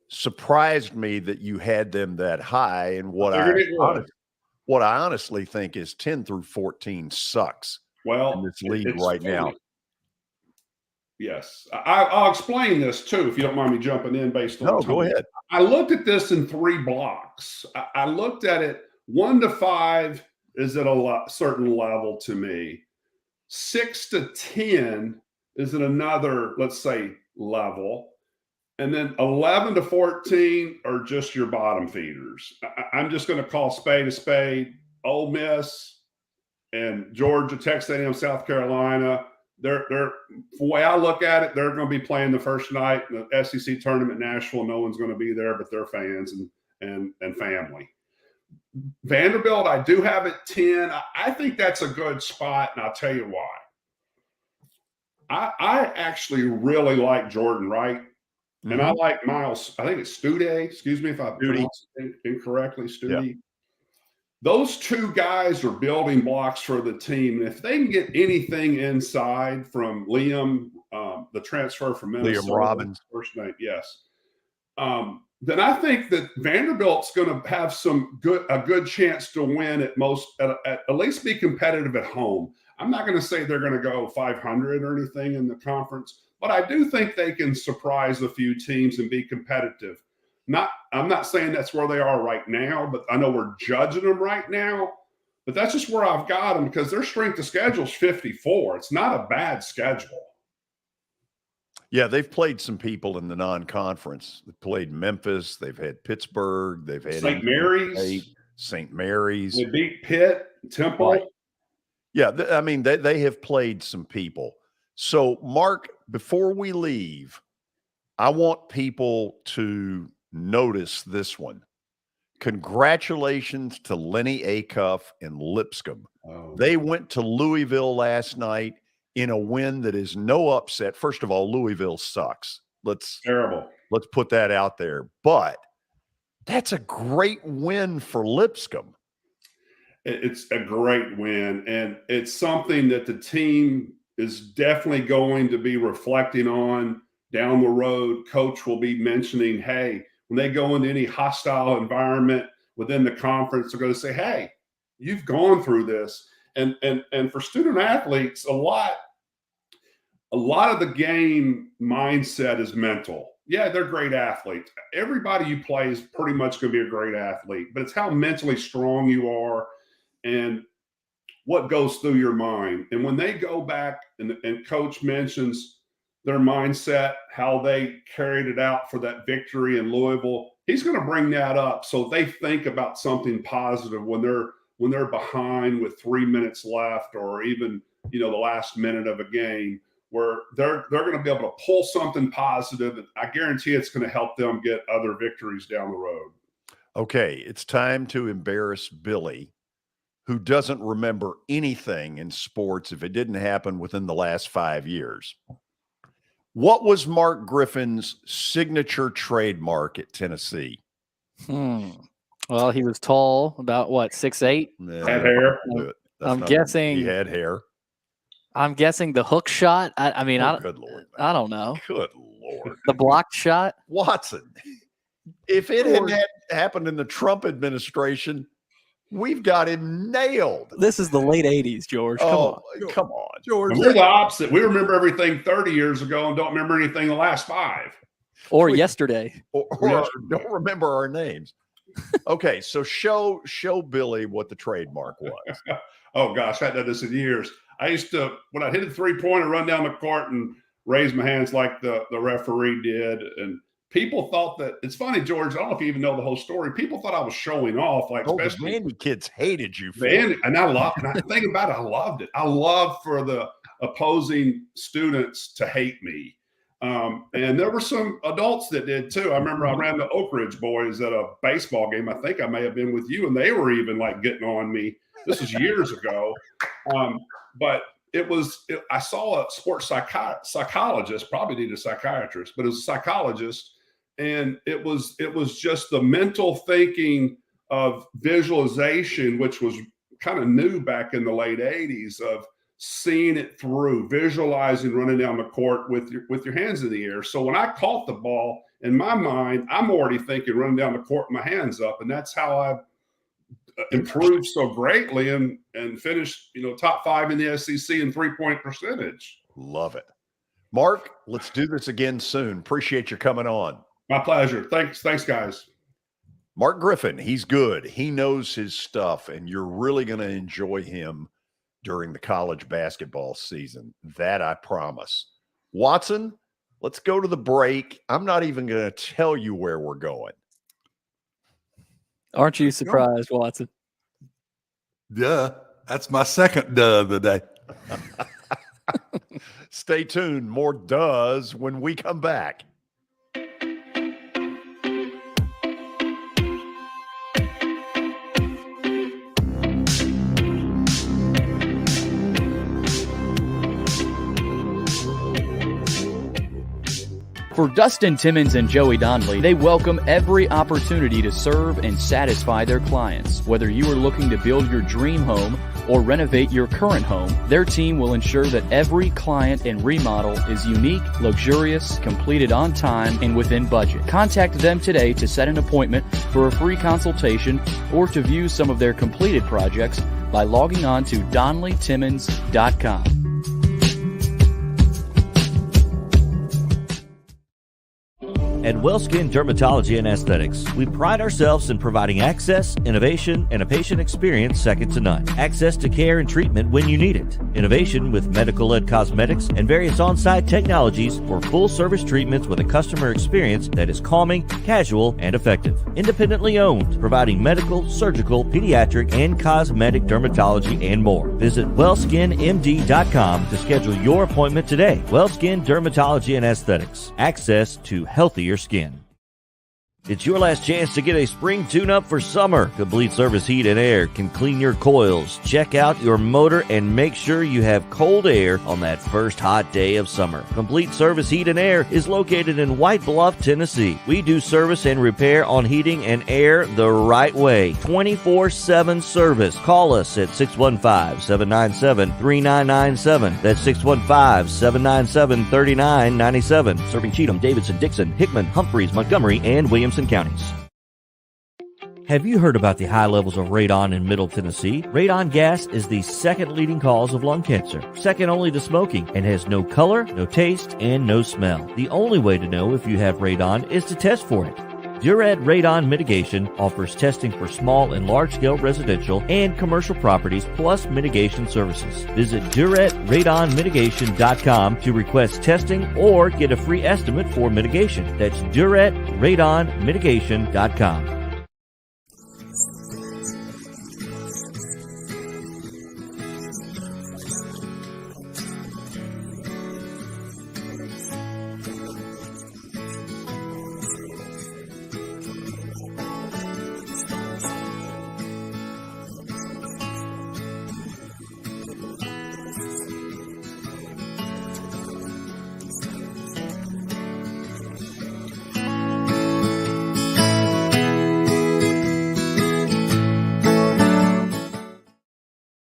surprised me that you had them that high. And what I honestly think is 10 through 14 sucks. Well, in this league right now. Yes, I'll explain this too, if you don't mind me jumping in based on. No, go ahead. I looked at this in 3 blocks. I looked at it 1 to 5 is at a certain level to me. 6 to 10 is at another, let's say, level. And then 11 to 14 are just your bottom feeders. I'm just going to call spade a spade. Ole Miss and Georgia, Texas A&M, South Carolina, they're the way I look at it, they're going to be playing the first night in the SEC tournament in Nashville. No one's going to be there but their fans and family. Vanderbilt, I do have at 10. I think that's a good spot, and I'll tell you why. I actually really like Jordan Wright, and I like Miles. I think it's Stute. Excuse me if I pronounced it incorrectly, Stute. Yeah. Those 2 guys are building blocks for the team. And if they can get anything inside from Liam, the transfer from Minnesota, Liam Robbins, first name, yes, then I think that Vanderbilt's going to have a good chance to win at least be competitive at home. I'm not going to say they're going to go 500 or anything in the conference, but I do think they can surprise a few teams and be competitive. I'm not saying that's where they are right now, but I know we're judging them right now. But that's just where I've got them, because their strength of schedule is 54. It's not a bad schedule. Yeah, they've played some people in the non-conference. They've played Memphis. They've had Pittsburgh. They've had St. Mary's. St. Mary's. They beat Pitt, Temple. Right. Yeah, I mean, they have played some people. So, Mark, before we leave, I want people to notice this one. Congratulations to Lenny Acuff and Lipscomb. Oh. They went to Louisville last night in a win that is no upset. First of all, Louisville sucks. Terrible. Let's put that out there. But that's a great win for Lipscomb. It's a great win, and it's something that the team is definitely going to be reflecting on down the road. Coach will be mentioning, hey, when they go into any hostile environment within the conference, they're going to say, hey, you've gone through this. And for student athletes, a lot of the game mindset is mental. Yeah, they're great athletes. Everybody you play is pretty much going to be a great athlete, but it's how mentally strong you are and what goes through your mind. And when they go back and Coach mentions their mindset, how they carried it out for that victory in Louisville, he's going to bring that up so they think about something positive when they're behind with 3 minutes left, or even, the last minute of a game, where they're going to be able to pull something positive. And I guarantee it's going to help them get other victories down the road. Okay, it's time to embarrass Billy, who doesn't remember anything in sports if it didn't happen within the last 5 years. What was Mark Griffin's signature trademark at Tennessee? Well, he was tall, about 6'8". Had hair. I'm guessing he had hair. I'm guessing the hook shot. I mean, good Lord, I don't know. Good Lord. The blocked shot. Watson, if it had happened in the Trump administration, we've got him nailed. This is the late 80s, George. Come on, George. And we're the opposite. We remember everything 30 years ago and don't remember anything the last 5. Or yesterday. Or don't remember our names. Okay, so show Billy what the trademark was. Oh, gosh, I hadn't done this in years. I used to, when I hit a 3-pointer, run down the court and raise my hands like the referee did. And people thought that, it's funny, George, I don't know if you even know the whole story. People thought I was showing off. Especially Vandy kids hated you for it. And I loved it. The thing about it, I loved it. I loved for the opposing students to hate me. And there were some adults that did too. I remember I ran the Oak Ridge boys at a baseball game. I think I may have been with you, and they were even getting on me. This was years ago. But I saw a sports psychologist, probably need a psychiatrist, but it was a psychologist. And it was just the mental thinking of visualization, which was kind of new back in the late 80s, of seeing it through, visualizing running down the court with your hands in the air. So when I caught the ball, in my mind, I'm already thinking running down the court with my hands up. And that's how I improved so greatly and finished, top 5 in the SEC in 3-point percentage. Love it. Mark, let's do this again soon. Appreciate you coming on. My pleasure. Thanks, guys. Mark Griffin, he's good. He knows his stuff, and you're really going to enjoy him during the college basketball season. That I promise. Watson, let's go to the break. I'm not even going to tell you where we're going. Aren't you surprised, Watson? Duh. That's my second duh of the day. Stay tuned. More does when we come back. For Dustin Timmons and Joey Donnelly, they welcome every opportunity to serve and satisfy their clients. Whether you are looking to build your dream home or renovate your current home, their team will ensure that every client and remodel is unique, luxurious, completed on time, and within budget. Contact them today to set an appointment for a free consultation or to view some of their completed projects by logging on to DonnellyTimmons.com. At WellSkin Dermatology and Aesthetics, we pride ourselves in providing access, innovation, and a patient experience second to none. Access to care and treatment when you need it. Innovation with medical-led cosmetics and various on-site technologies for full-service treatments with a customer experience that is calming, casual, and effective. Independently owned, providing medical, surgical, pediatric, and cosmetic dermatology and more. Visit WellSkinMD.com to schedule your appointment today. WellSkin Dermatology and Aesthetics. Access to healthier skin. It's your last chance to get a spring tune-up for summer. Complete Service Heat and Air can clean your coils, check out your motor, and make sure you have cold air on that first hot day of summer. Complete Service Heat and Air is located in White Bluff, Tennessee. We do service and repair on heating and air the right way. 24/7 service. Call us at 615-797-3997. That's 615-797-3997. Serving Cheatham, Davidson, Dixon, Hickman, Humphreys, Montgomery, and Williamson counties. Have you heard about the high levels of radon in Middle Tennessee? Radon gas is the second leading cause of lung cancer, second only to smoking, and has no color, no taste, and no smell. The only way to know if you have radon is to test for it. Duret Radon Mitigation offers testing for small and large-scale residential and commercial properties, plus mitigation services. Visit DuretRadonMitigation.com to request testing or get a free estimate for mitigation. That's DuretRadonMitigation.com.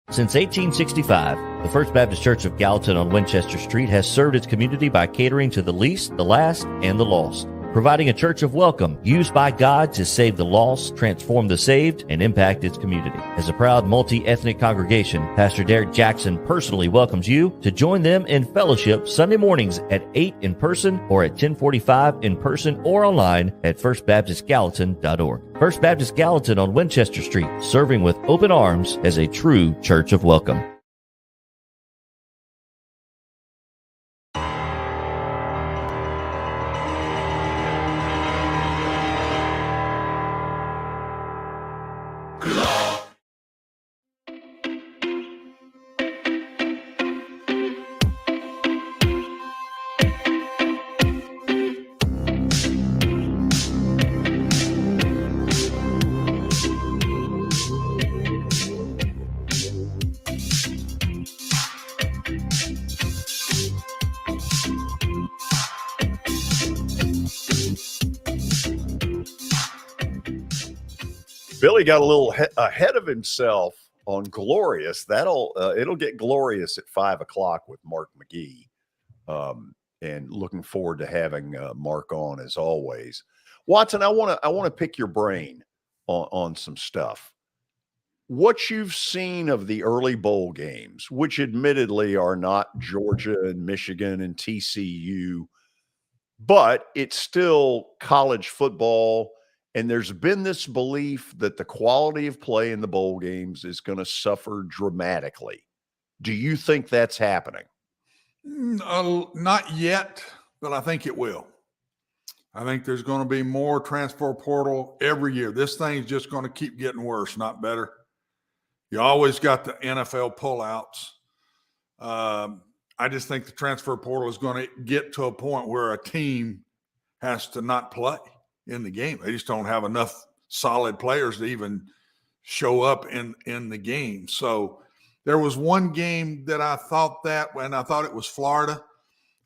Since 1865, the First Baptist Church of Gallatin on Winchester Street has served its community by catering to the least, the last, and the lost, providing a church of welcome used by God to save the lost, transform the saved, and impact its community. As a proud multi-ethnic congregation, Pastor Derek Jackson personally welcomes you to join them in fellowship Sunday mornings at 8 in person or at 1045 in person or online at firstbaptistgallatin.org. First Baptist Gallatin on Winchester Street, serving with open arms as a true church of welcome. Billy got a little ahead of himself on Glorious. It'll get Glorious at 5:00 with Mark McGee, and looking forward to having Mark on as always. Watson, I want to pick your brain on some stuff. What you've seen of the early bowl games, which admittedly are not Georgia and Michigan and TCU, but it's still college football. And there's been this belief that the quality of play in the bowl games is going to suffer dramatically. Do you think that's happening? Not yet, but I think it will. I think there's going to be more transfer portal every year. This thing's just going to keep getting worse, not better. You always got the NFL pullouts. I just think the transfer portal is going to get to a point where a team has to not play in the game. They just don't have enough solid players to even show up in the game. So there was one game that I thought that when I thought it was Florida.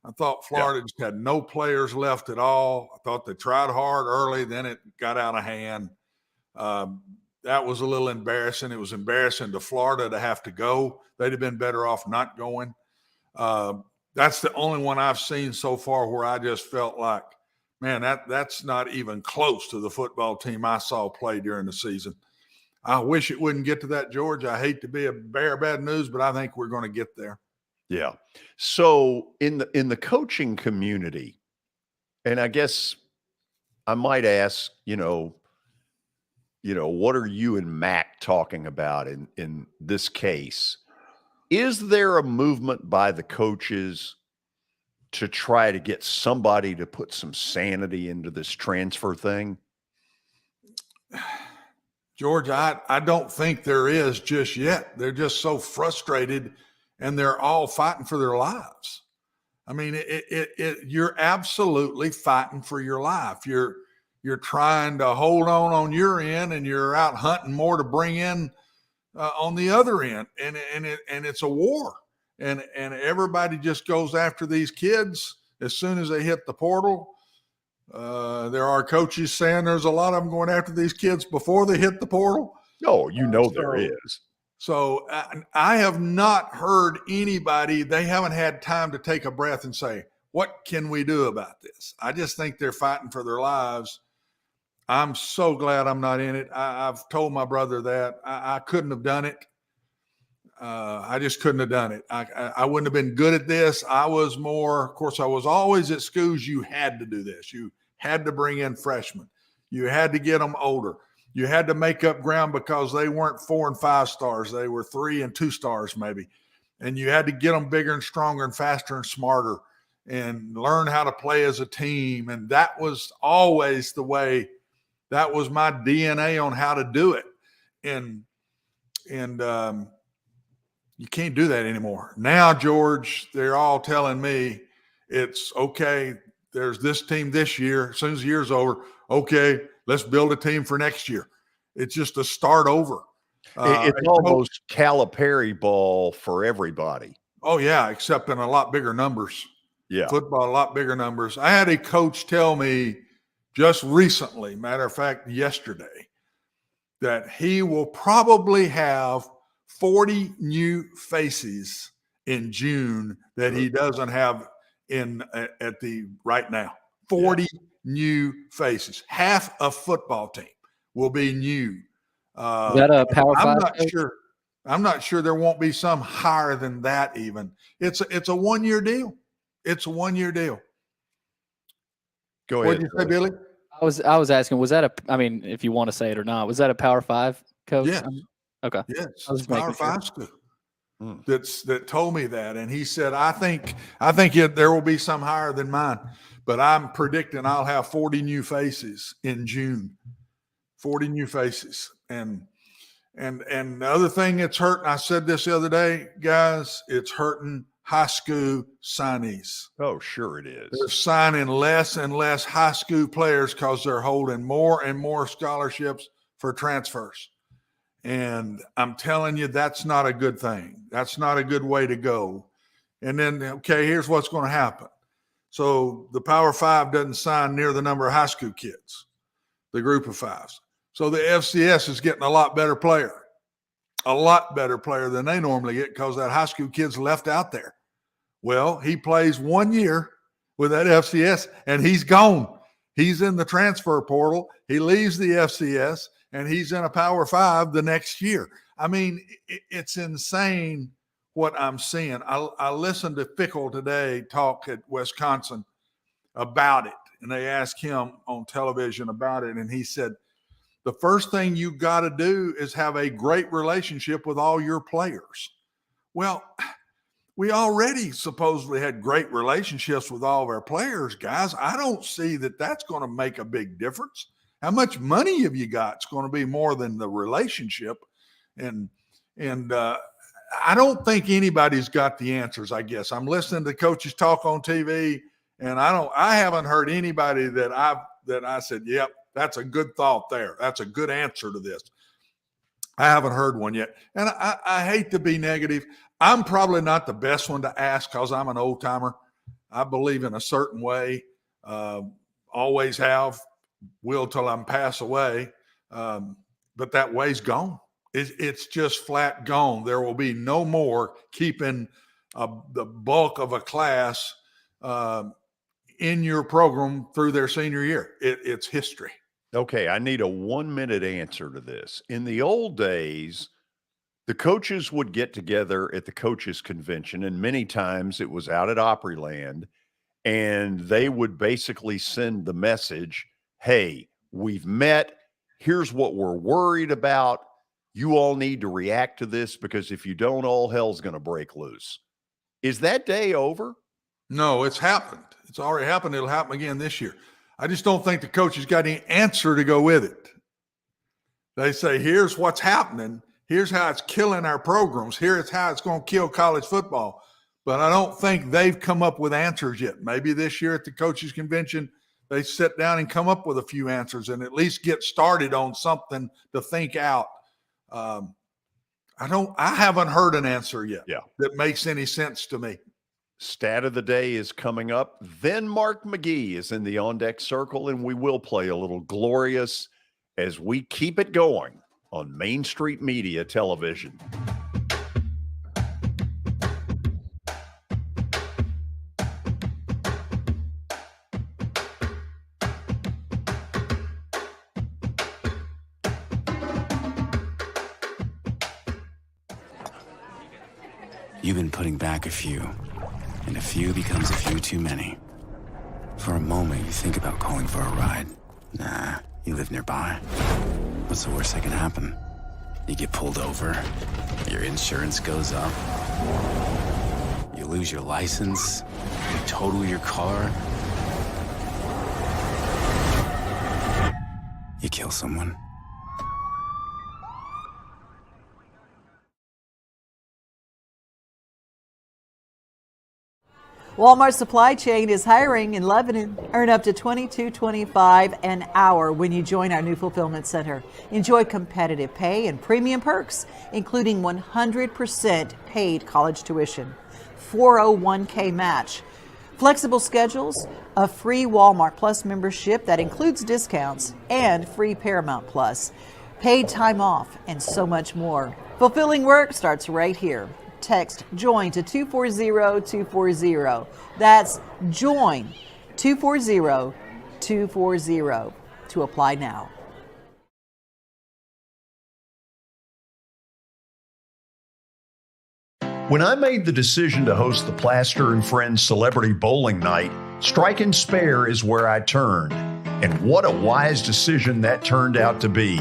I thought Florida just had no players left at all. I thought they tried hard early, then it got out of hand. That was a little embarrassing. It was embarrassing to Florida to have to go. They'd have been better off not going. That's the only one I've seen so far where I just felt like, man, that's not even close to the football team I saw play during the season. I wish it wouldn't get to that, George. I hate to be a bearer of bad news, but I think we're going to get there. Yeah. So in the coaching community, and I guess I might ask, what are you and Mac talking about in this case? Is there a movement by the coaches to try to get somebody to put some sanity into this transfer thing? George, I don't think there is just yet. They're just so frustrated, and they're all fighting for their lives. I mean, you're absolutely fighting for your life. you're trying to hold on your end, and you're out hunting more to bring in on the other end, and it's a war, and everybody just goes after these kids as soon as they hit the portal. There are coaches saying there's a lot of them going after these kids before they hit the portal. No, there is. So I have not heard anybody, they haven't had time to take a breath and say, what can we do about this? I just think they're fighting for their lives. I'm so glad I'm not in it. I've told my brother that. I couldn't have done it. I just couldn't have done it. I wouldn't have been good at this. I was always at schools. You had to do this. You had to bring in freshmen. You had to get them older. You had to make up ground because they weren't 4 and 5 stars. They were 3 and 2 stars maybe. And you had to get them bigger and stronger and faster and smarter and learn how to play as a team. And that was always the way. That was my DNA on how to do it. And you can't do that anymore. Now, George, they're all telling me it's okay. There's this team this year. As soon as the year's over, okay, let's build a team for next year. It's just a start over. It's almost Calipari ball for everybody. Oh, yeah, except in a lot bigger numbers. Yeah. Football, a lot bigger numbers. I had a coach tell me just recently, matter of fact, yesterday, that he will probably have 40 new faces in June that he doesn't have at the right now. 40 new faces. Half a football team will be new. Is that a Power 5? I'm not sure there won't be some higher than that even. It's a 1-year deal. It's a 1-year deal. Go ahead. What did you say, Billy? I was asking, was that if you want to say it or not, was that a Power 5 coach? Yes. Okay. Yes. It's Power 5 school that told me that. And he said, I think there will be some higher than mine, but I'm predicting I'll have 40 new faces in June. 40 new faces. And the other thing that's hurting, I said this the other day, guys, it's hurting high school signees. Oh, sure it is. They're signing less and less high school players because they're holding more and more scholarships for transfers. And I'm telling you, that's not a good thing. That's not a good way to go. And then, okay, here's what's going to happen. So the Power 5 doesn't sign near the number of high school kids, the group of 5s. So the FCS is getting a lot better player than they normally get because that high school kid's left out there. Well, he plays 1 year with that FCS and he's gone. He's in the transfer portal. He leaves the FCS and he's in a Power 5 the next year. I mean, it's insane what I'm seeing. I listened to Fickle today talk at Wisconsin about it, and they asked him on television about it, and he said, the first thing you got to do is have a great relationship with all your players. Well, we already supposedly had great relationships with all of our players, guys. I don't see that that's going to make a big difference. How much money have you got? It's going to be more than the relationship. And I don't think anybody's got the answers, I guess. I'm listening to coaches talk on TV, and I haven't heard anybody that I said, yep, that's a good thought there. That's a good answer to this. I haven't heard one yet. And I hate to be negative. I'm probably not the best one to ask because I'm an old timer. I believe in a certain way. Always have, will till I'm pass away. But that way's gone. It's just flat gone. There will be no more keeping the bulk of a class in your program through their senior year. It's history. Okay, I need a 1-minute answer to this. In the old days, the coaches would get together at the coaches convention, and many times it was out at Opryland, and they would basically send the message, hey, we've met. Here's what we're worried about. You all need to react to this because if you don't, all hell's going to break loose. Is that day over? No, it's happened. It's already happened. It'll happen again this year. I just don't think the coaches got any answer to go with it. They say, here's what's happening. Here's how it's killing our programs. Here's how it's going to kill college football. But I don't think they've come up with answers yet. Maybe this year at the coaches convention, they sit down and come up with a few answers and at least get started on something to think out. I haven't heard an answer yet that makes any sense to me. Stat of the day is coming up. Then Mark McGee is in the on deck circle, and we will play a little Glorious as we keep it going on Main Street Media Television. You've been putting back a few, and a few becomes a few too many. For a moment, you think about calling for a ride. Nah, you live nearby. What's the worst that can happen? You get pulled over, your insurance goes up, you lose your license, you total your car, you kill someone. Walmart Supply Chain is hiring in Lebanon. Earn up to $22.25 an hour when you join our new fulfillment center. Enjoy competitive pay and premium perks, including 100% paid college tuition, 401k match, flexible schedules, a free Walmart Plus membership that includes discounts, and free Paramount Plus, paid time off, and so much more. Fulfilling work starts right here. Text JOIN to 240-240. That's JOIN 240-240 to apply now. When I made the decision to host the Plaster and Friends Celebrity Bowling Night, Strike and Spare is where I turned. And what a wise decision that turned out to be.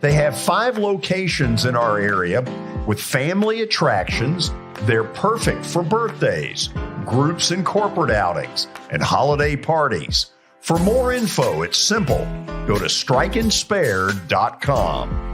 They have 5 locations in our area with family attractions. They're perfect for birthdays, groups and corporate outings, and holiday parties. For more info, it's simple. Go to strikeandspare.com.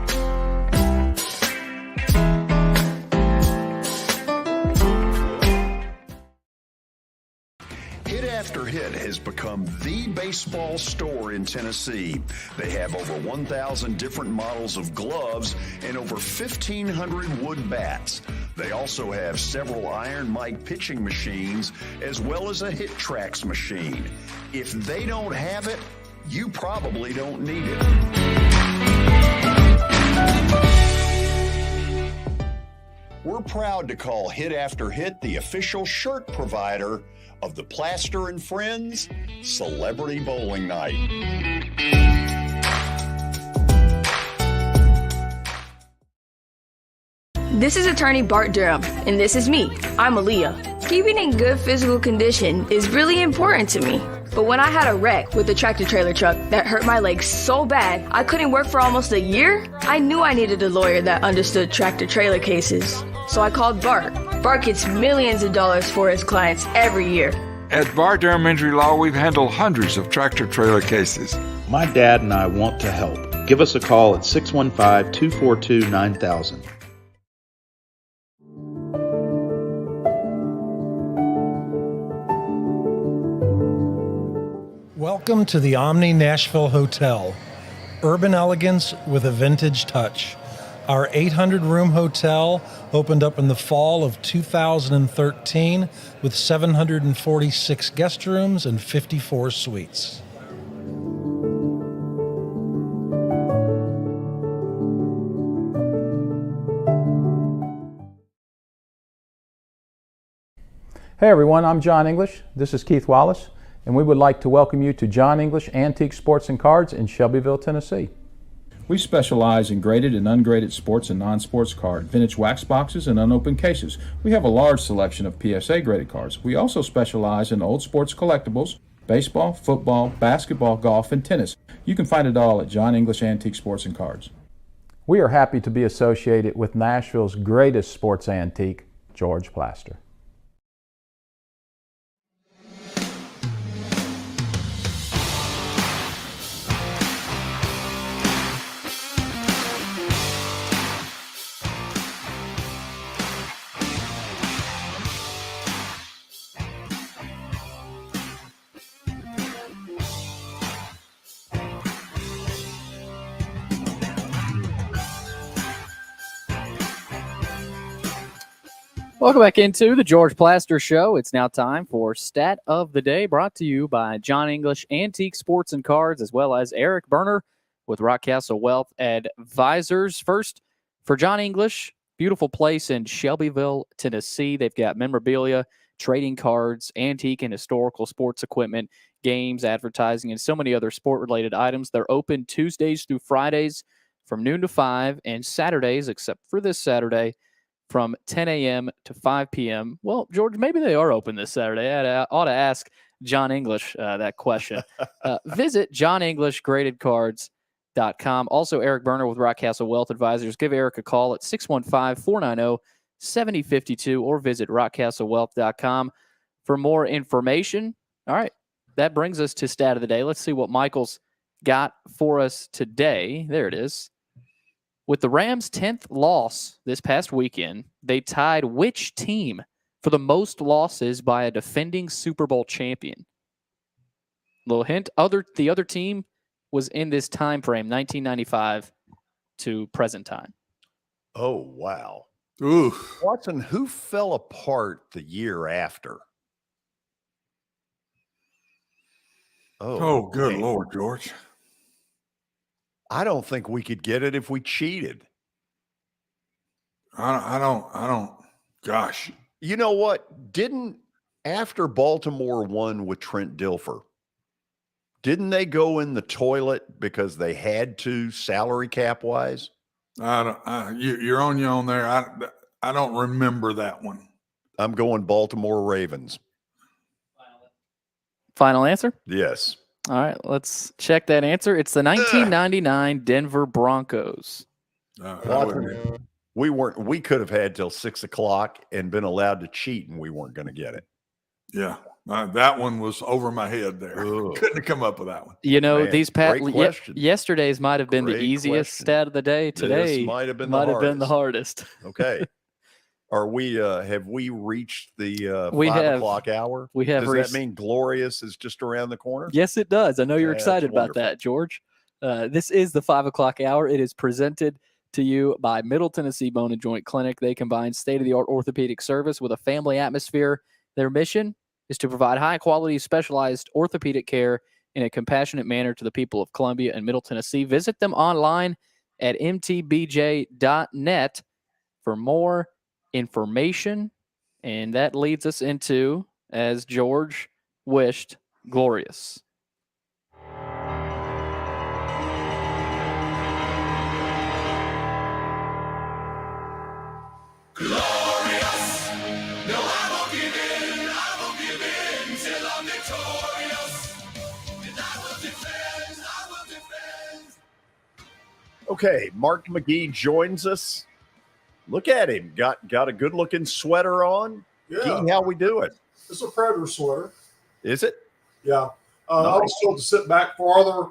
After Hit has become the baseball store in Tennessee. They have over 1,000 different models of gloves and over 1,500 wood bats. They also have several Iron Mike pitching machines as well as a Hit Trax machine. If they don't have it, you probably don't need it. We're proud to call Hit After Hit the official shirt provider of the Plaster and Friends Celebrity Bowling Night. This is attorney Bart Durham, and this is me. I'm Aaliyah. Keeping in good physical condition is really important to me. But when I had a wreck with a tractor trailer truck that hurt my legs so bad I couldn't work for almost a year, I knew I needed a lawyer that understood tractor trailer cases. So I called Bart. Bart gets millions of dollars for his clients every year. At Bart Durham Injury Law, we've handled hundreds of tractor trailer cases. My dad and I want to help. Give us a call at 615-242-9000. Welcome to the Omni Nashville Hotel. Urban elegance with a vintage touch. Our 800-room hotel opened up in the fall of 2013 with 746 guest rooms and 54 suites. Hey everyone, I'm John English. This is Keith Wallace, and we would like to welcome you to John English Antique Sports and Cards in Shelbyville, Tennessee. We specialize in graded and ungraded sports and non-sports cards, vintage wax boxes, and unopened cases. We have a large selection of PSA graded cards. We also specialize in old sports collectibles, baseball, football, basketball, golf, and tennis. You can find it all at John English Antique Sports and Cards. We are happy to be associated with Nashville's greatest sports antique, George Plaster. Welcome back into the George Plaster Show. It's now time for Stat of the Day, brought to you by John English Antique Sports and Cards, as well as Eric Berner with Rockcastle Wealth Advisors. First, for John English, beautiful place in Shelbyville, Tennessee. They've got memorabilia, trading cards, antique and historical sports equipment, games, advertising, and so many other sport-related items. They're open Tuesdays through Fridays from noon to 5, and Saturdays, except for this Saturday, from 10 a.m. to 5 p.m. Well, George, maybe they are open this Saturday. I ought to ask John English that question. Visit johnenglishgradedcards.com. Also, Eric Berner with Rockcastle Wealth Advisors. Give Eric a call at 615-490-7052 or visit rockcastlewealth.com for more information. All right, that brings us to Stat of the Day. Let's see what Michael's got for us today. There it is. With the Rams' 10th loss this past weekend, they tied which team for the most losses by a defending Super Bowl champion? Little hint, the other team was in this time frame, 1995 to present time. Oh, wow. Ooh. Watson, who fell apart the year after? Oh, good Lord, George. I don't think we could get it if we cheated. I don't. Gosh. You know what? After Baltimore won with Trent Dilfer, didn't they go in the toilet because they had to, salary cap wise? You're on your own there. I don't remember that one. I'm going Baltimore Ravens. Final answer? Yes. All right, let's check that answer. It's the 1999 Denver Broncos. We could have had till 6 o'clock and been allowed to cheat, and we weren't going to get it. Yeah, that one was over my head there. Couldn't have come up with that one. You know, these yesterday's might have been the easiest stat of the day. Today this might have been the hardest. Okay. Have we reached the 5 o'clock hour? We have. Does that mean Glorious is just around the corner? Yes, it does. I know you're excited about that, George. This is the 5 o'clock hour. It is presented to you by Middle Tennessee Bone and Joint Clinic. They combine state-of-the-art orthopedic service with a family atmosphere. Their mission is to provide high-quality, specialized orthopedic care in a compassionate manner to the people of Columbia and Middle Tennessee. Visit them online at mtbj.net for more information, and that leads us into, as George wished, Glorious. Glorious. No, I won't give in. I won't give in till I'm victorious. And I will defend. I will defend. Okay, Mark McGee joins us. Look at him. Got a good-looking sweater on. Yeah. Gee, how we do it? It's a Predator sweater. Is it? Yeah. Nice. I was told to sit back farther.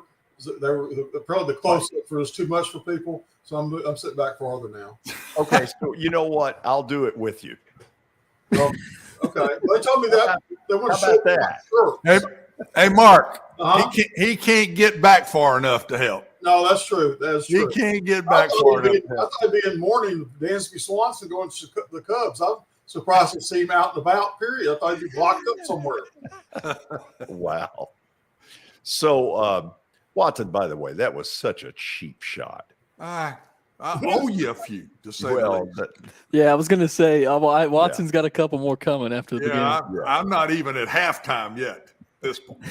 They were probably the close-up was too much for people, so I'm sitting back farther now. Okay, so you know what? I'll do it with you. Okay. Well, they told me that they want to How about that? Sure. Hey, Mark. Uh-huh. He can't get back far enough to help. No, that's true. That's true. He can't get back far enough. I thought he'd be in morning, Dansby Swanson going to the Cubs. I'm surprised to see him out and about, period. I thought he'd be blocked up somewhere. Wow. So, Watson, by the way, that was such a cheap shot. I owe you a few, to say the least. Yeah, I was going to say, Watson's got a couple more coming after the beginning. I'm not even at halftime yet at this point.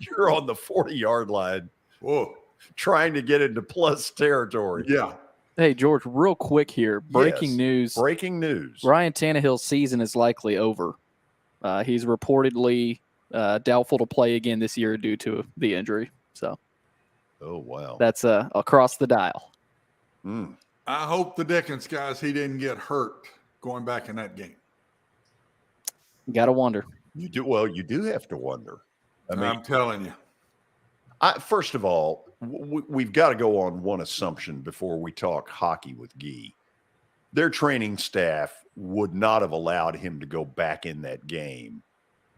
You're on the 40-yard line. Whoa. Trying to get into plus territory. Yeah. Hey, George, real quick here. Breaking news. Breaking news. Ryan Tannehill's season is likely over. He's reportedly doubtful to play again this year due to the injury. So, oh, wow. That's across the dial. I hope the Dickens guys, he didn't get hurt going back in that game. Got to wonder. You do. Well, you do have to wonder. I mean, I'm telling you. First of all, we've got to go on one assumption before we talk hockey with Gee. Their training staff would not have allowed him to go back in that game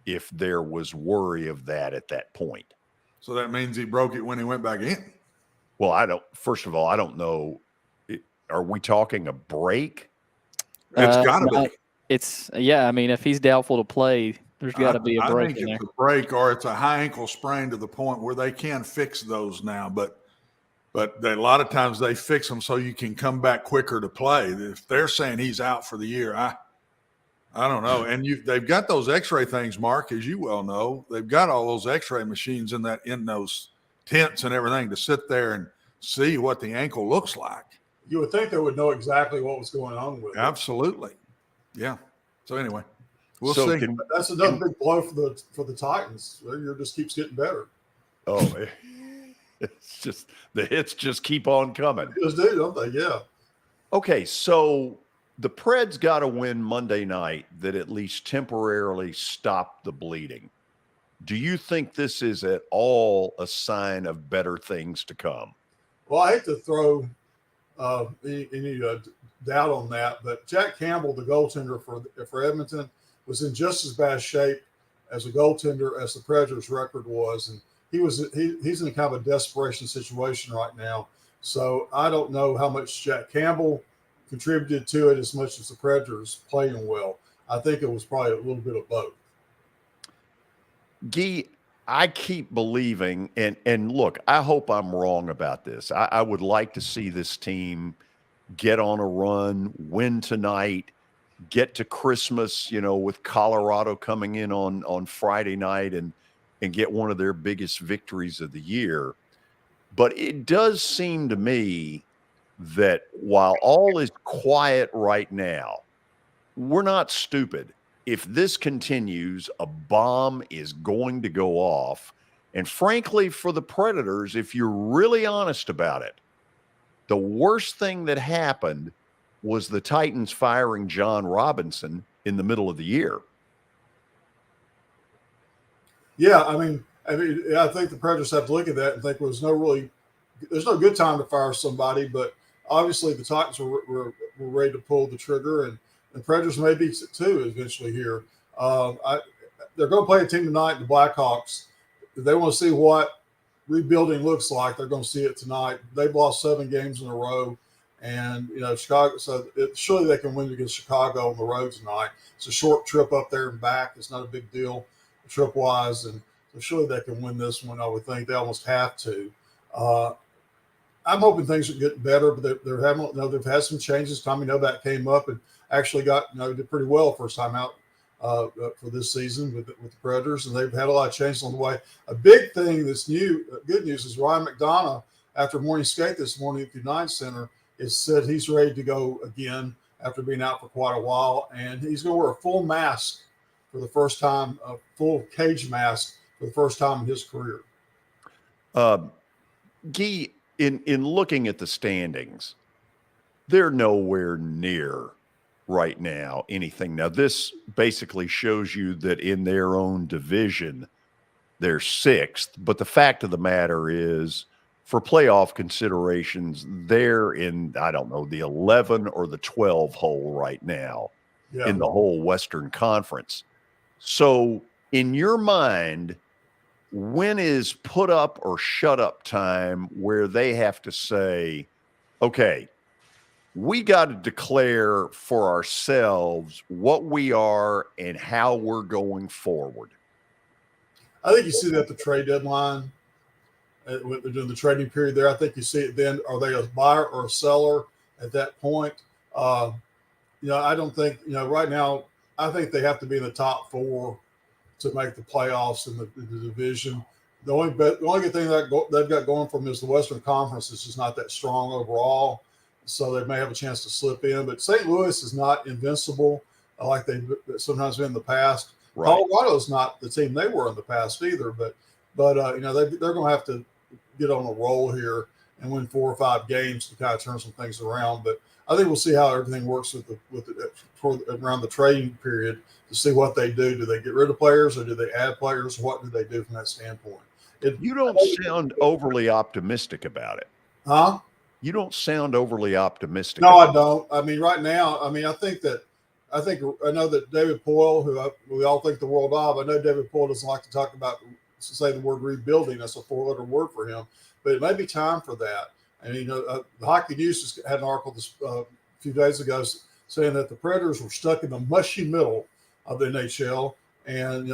if there was worry of that at that point. So that means he broke it when he went back in. Well, first of all, I don't know. Are we talking a break? It's got to be. It's I mean, if he's doubtful to play, there's got to be a break I think in there. it's a break or it's a high ankle sprain to the point where they can fix those now. But a lot of times they fix them so you can come back quicker to play. If they're saying he's out for the year, I don't know. And they've got those X-ray things, Mark, as you well know. They've got all those X-ray machines in those tents and everything to sit there and see what the ankle looks like. You would think they would know exactly what was going on with it. Absolutely, yeah. So anyway, we'll see. That's another big blow for the Titans. Their year just keeps getting better. Oh, it's just the hits just keep on coming. They just do, don't they? Yeah. Okay, so the Preds got a win Monday night that at least temporarily stopped the bleeding. Do you think this is at all a sign of better things to come? Well, I hate to throw any doubt on that, but Jack Campbell, the goaltender for Edmonton, was in just as bad shape as a goaltender as the Predators' record was, and he's in kind of a desperation situation right now. So I don't know how much Jack Campbell contributed to it as much as the Predators playing well. I think it was probably a little bit of both. Guy, I keep believing, and look, I hope I'm wrong about this. I would like to see this team get on a run, win tonight, get to Christmas, with Colorado coming in on Friday night and get one of their biggest victories of the year. But it does seem to me that while all is quiet right now, we're not stupid. If this continues, a bomb is going to go off. And frankly, for the Predators, if you're really honest about it, the worst thing that happened was the Titans firing John Robinson in the middle of the year. Yeah, I think the Predators have to look at that and think there's no good time to fire somebody, but obviously the Titans were ready to pull the trigger, and the Predators may be too eventually here. They're going to play a team tonight, the Blackhawks. If they want to see what rebuilding looks like, they're going to see it tonight. They've lost 7 games in a row, and Chicago. So surely they can win against Chicago on the road tonight. It's a short trip up there and back. It's not a big deal trip wise, and so surely they can win this one. I would think they almost have to. I'm hoping things are getting better, but they've had some changes. Tommy Novak came up and actually did pretty well first time out for this season with the Predators, and they've had a lot of changes on the way. A big thing that's good news is Ryan McDonough, after morning skate this morning at the United Center, has said he's ready to go again after being out for quite a while, and he's going to wear a full mask for the first time, a full cage mask for the first time in his career. Guy, in looking at the standings, they're nowhere near right now anything. Now, this basically shows you that in their own division, they're 6th. But the fact of the matter is, for playoff considerations, they're in, I don't know, the 11 or the 12 hole right now in the whole Western Conference. So in your mind, when is put up or shut up time where they have to say, okay, we got to declare for ourselves what we are and how we're going forward? I think you see that at the trade deadline, when they're doing the trading period there. I think you see it then. Are they a buyer or a seller at that point? I don't think, right now, I think they have to be in the top 4 to make the playoffs in the division. The only good thing that they've got going for them is the Western Conference is just not that strong overall, so they may have a chance to slip in. But St. Louis is not invincible like they've sometimes been in the past. Right. Colorado's not the team they were in the past either, but they're going to have to get on a roll here and win 4 or 5 games to kind of turn some things around. But I think we'll see how everything works around the trading period to see what they do. Do they get rid of players or do they add players? What do they do from that standpoint? You don't sound overly optimistic about it. Huh? You don't sound overly optimistic. No, I don't. Right now, I know that David Poyle, who we all think the world of, I know David Poyle doesn't like to say the word rebuilding. That's a 4-letter word for him, but it may be time for that. And, the Hockey News just had an article a few days ago saying that the Predators were stuck in the mushy middle of the NHL, and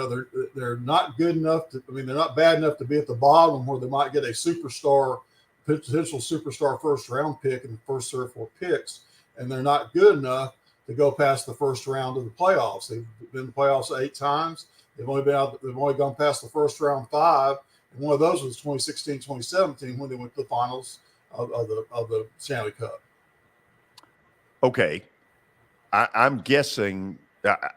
they're not good enough to. I mean, they're not bad enough to be at the bottom where they might get a potential superstar first round pick in the first 3 or 4 picks, and they're not good enough to go past the first round of the playoffs. They've been in the playoffs 8 times. They've only gone past the first round 5, and one of those was 2016, 2017 when they went to the finals of the Stanley Cup. Okay, I'm guessing.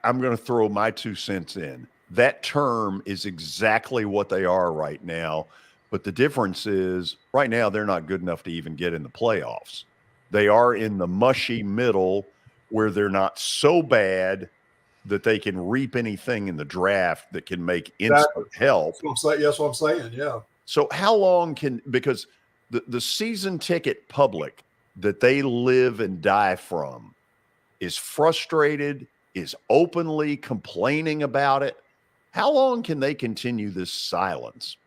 I'm going to throw my 2 cents in. That term is exactly what they are right now. But the difference is right now they're not good enough to even get in the playoffs. They are in the mushy middle where they're not so bad that they can reap anything in the draft that can make instant help. That's what I'm saying. Yeah. So how long because the season ticket public that they live and die from is frustrated, is openly complaining about it. How long can they continue this silence?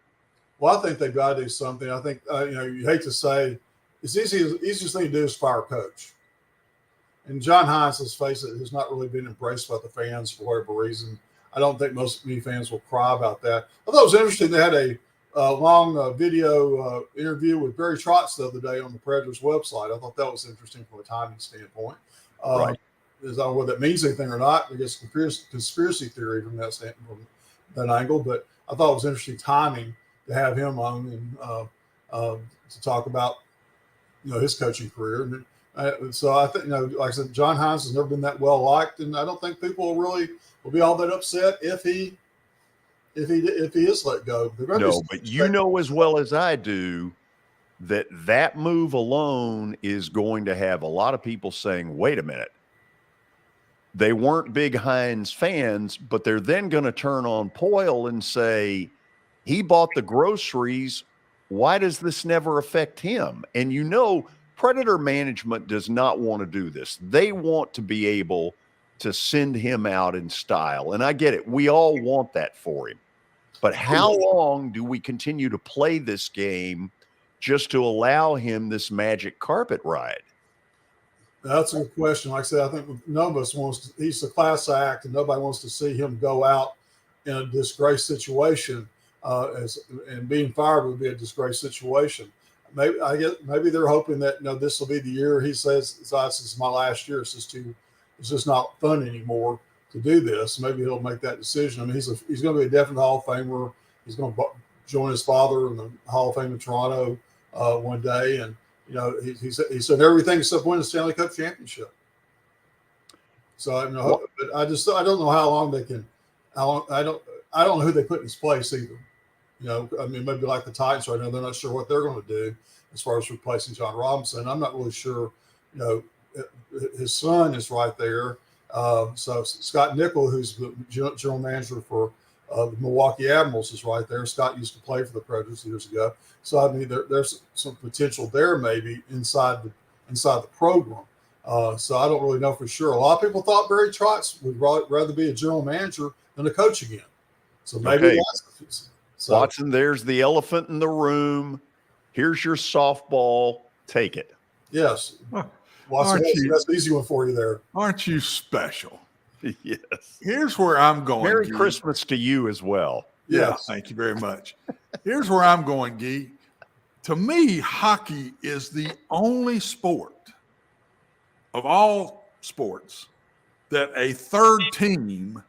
Well, I think they've got to do something. I think, you hate to say, it's easiest thing to do is fire a coach. And John Hines, let's face it, has not really been embraced by the fans for whatever reason. I don't think many fans will cry about that. I thought it was interesting. They had a long video interview with Barry Trotz the other day on the Predators website. I thought that was interesting from a timing standpoint. Right. I don't know whether that means anything or not. I guess conspiracy theory from that angle. But I thought it was interesting timing to have him on and to talk about his coaching career. And so I think like I said, John Hines has never been that well liked, and I don't think people will be all that upset if he is let go. No, but you know as well as I do that move alone is going to have a lot of people saying, "Wait a minute." They weren't big Hines fans, but they're then going to turn on Poyle and say, he bought the groceries. Why does this never affect him? And Predator management does not want to do this. They want to be able to send him out in style. And I get it. We all want that for him. But how long do we continue to play this game just to allow him this magic carpet ride? That's a good question. Like I said, I think none of us he's a class act, and nobody wants to see him go out in a disgrace situation. And being fired would be a disgrace situation. Maybe they're hoping that this will be the year he says, "This is my last year. It's just not fun anymore to do this." Maybe he'll make that decision. I mean, he's going to be a definite Hall of Famer. He's going to join his father in the Hall of Fame in Toronto one day, and he said everything except win the Stanley Cup championship. So I don't know how long they can. I don't know who they put in his place either. I mean, maybe like the Titans right now, they're not sure what they're going to do as far as replacing John Robinson. I'm not really sure. His son is right there. So Scott Nickel, who's the general manager for the Milwaukee Admirals, is right there. Scott used to play for the Predators years ago. So I mean, there's some potential there maybe inside the program. So I don't really know for sure. A lot of people thought Barry Trotz would rather be a general manager than a coach again. So maybe Watson, there's the elephant in the room. Here's your softball. Take it. Yes. Watson, that's an easy one for you there. Aren't you special? Yes. Here's where I'm going. Merry Christmas to you as well. Yeah, thank you very much. Here's where I'm going, Guy. To me, hockey is the only sport of all sports that a third team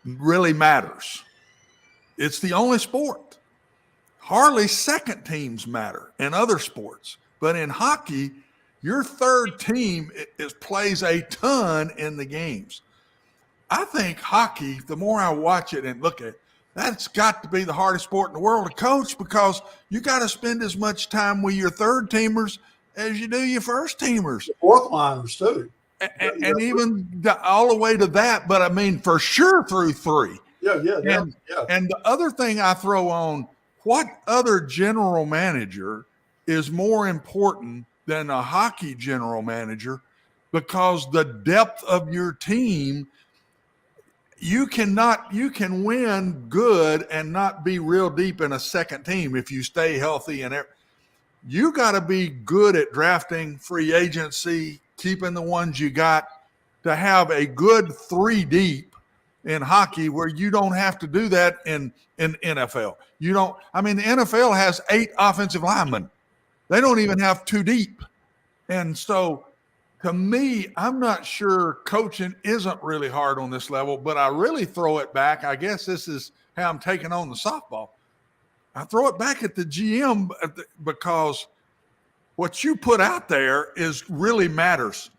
really matters. It's the only sport. Hardly second teams matter in other sports. But in hockey, your third team plays a ton in the games. I think hockey, the more I watch it and look at it, that's got to be the hardest sport in the world to coach, because you got to spend as much time with your third teamers as you do your first teamers. Fourth liners too. And even all the way to that, but I mean, for sure through three. Yeah. And the other thing I throw on, what other general manager is more important than a hockey general manager? Because the depth of your team, you can win good and not be real deep in a second team if you stay healthy. And you got to be good at drafting, free agency, keeping the ones you got, to have a good 3 deep in hockey where you don't have to do that in NFL. You don't. I mean, the NFL has 8 offensive linemen. They don't even have 2 deep. And so to me, I'm not sure coaching isn't really hard on this level, but I really throw it back. I guess this is how I'm taking on the softball. I throw it back at the GM because what you put out there is really matters.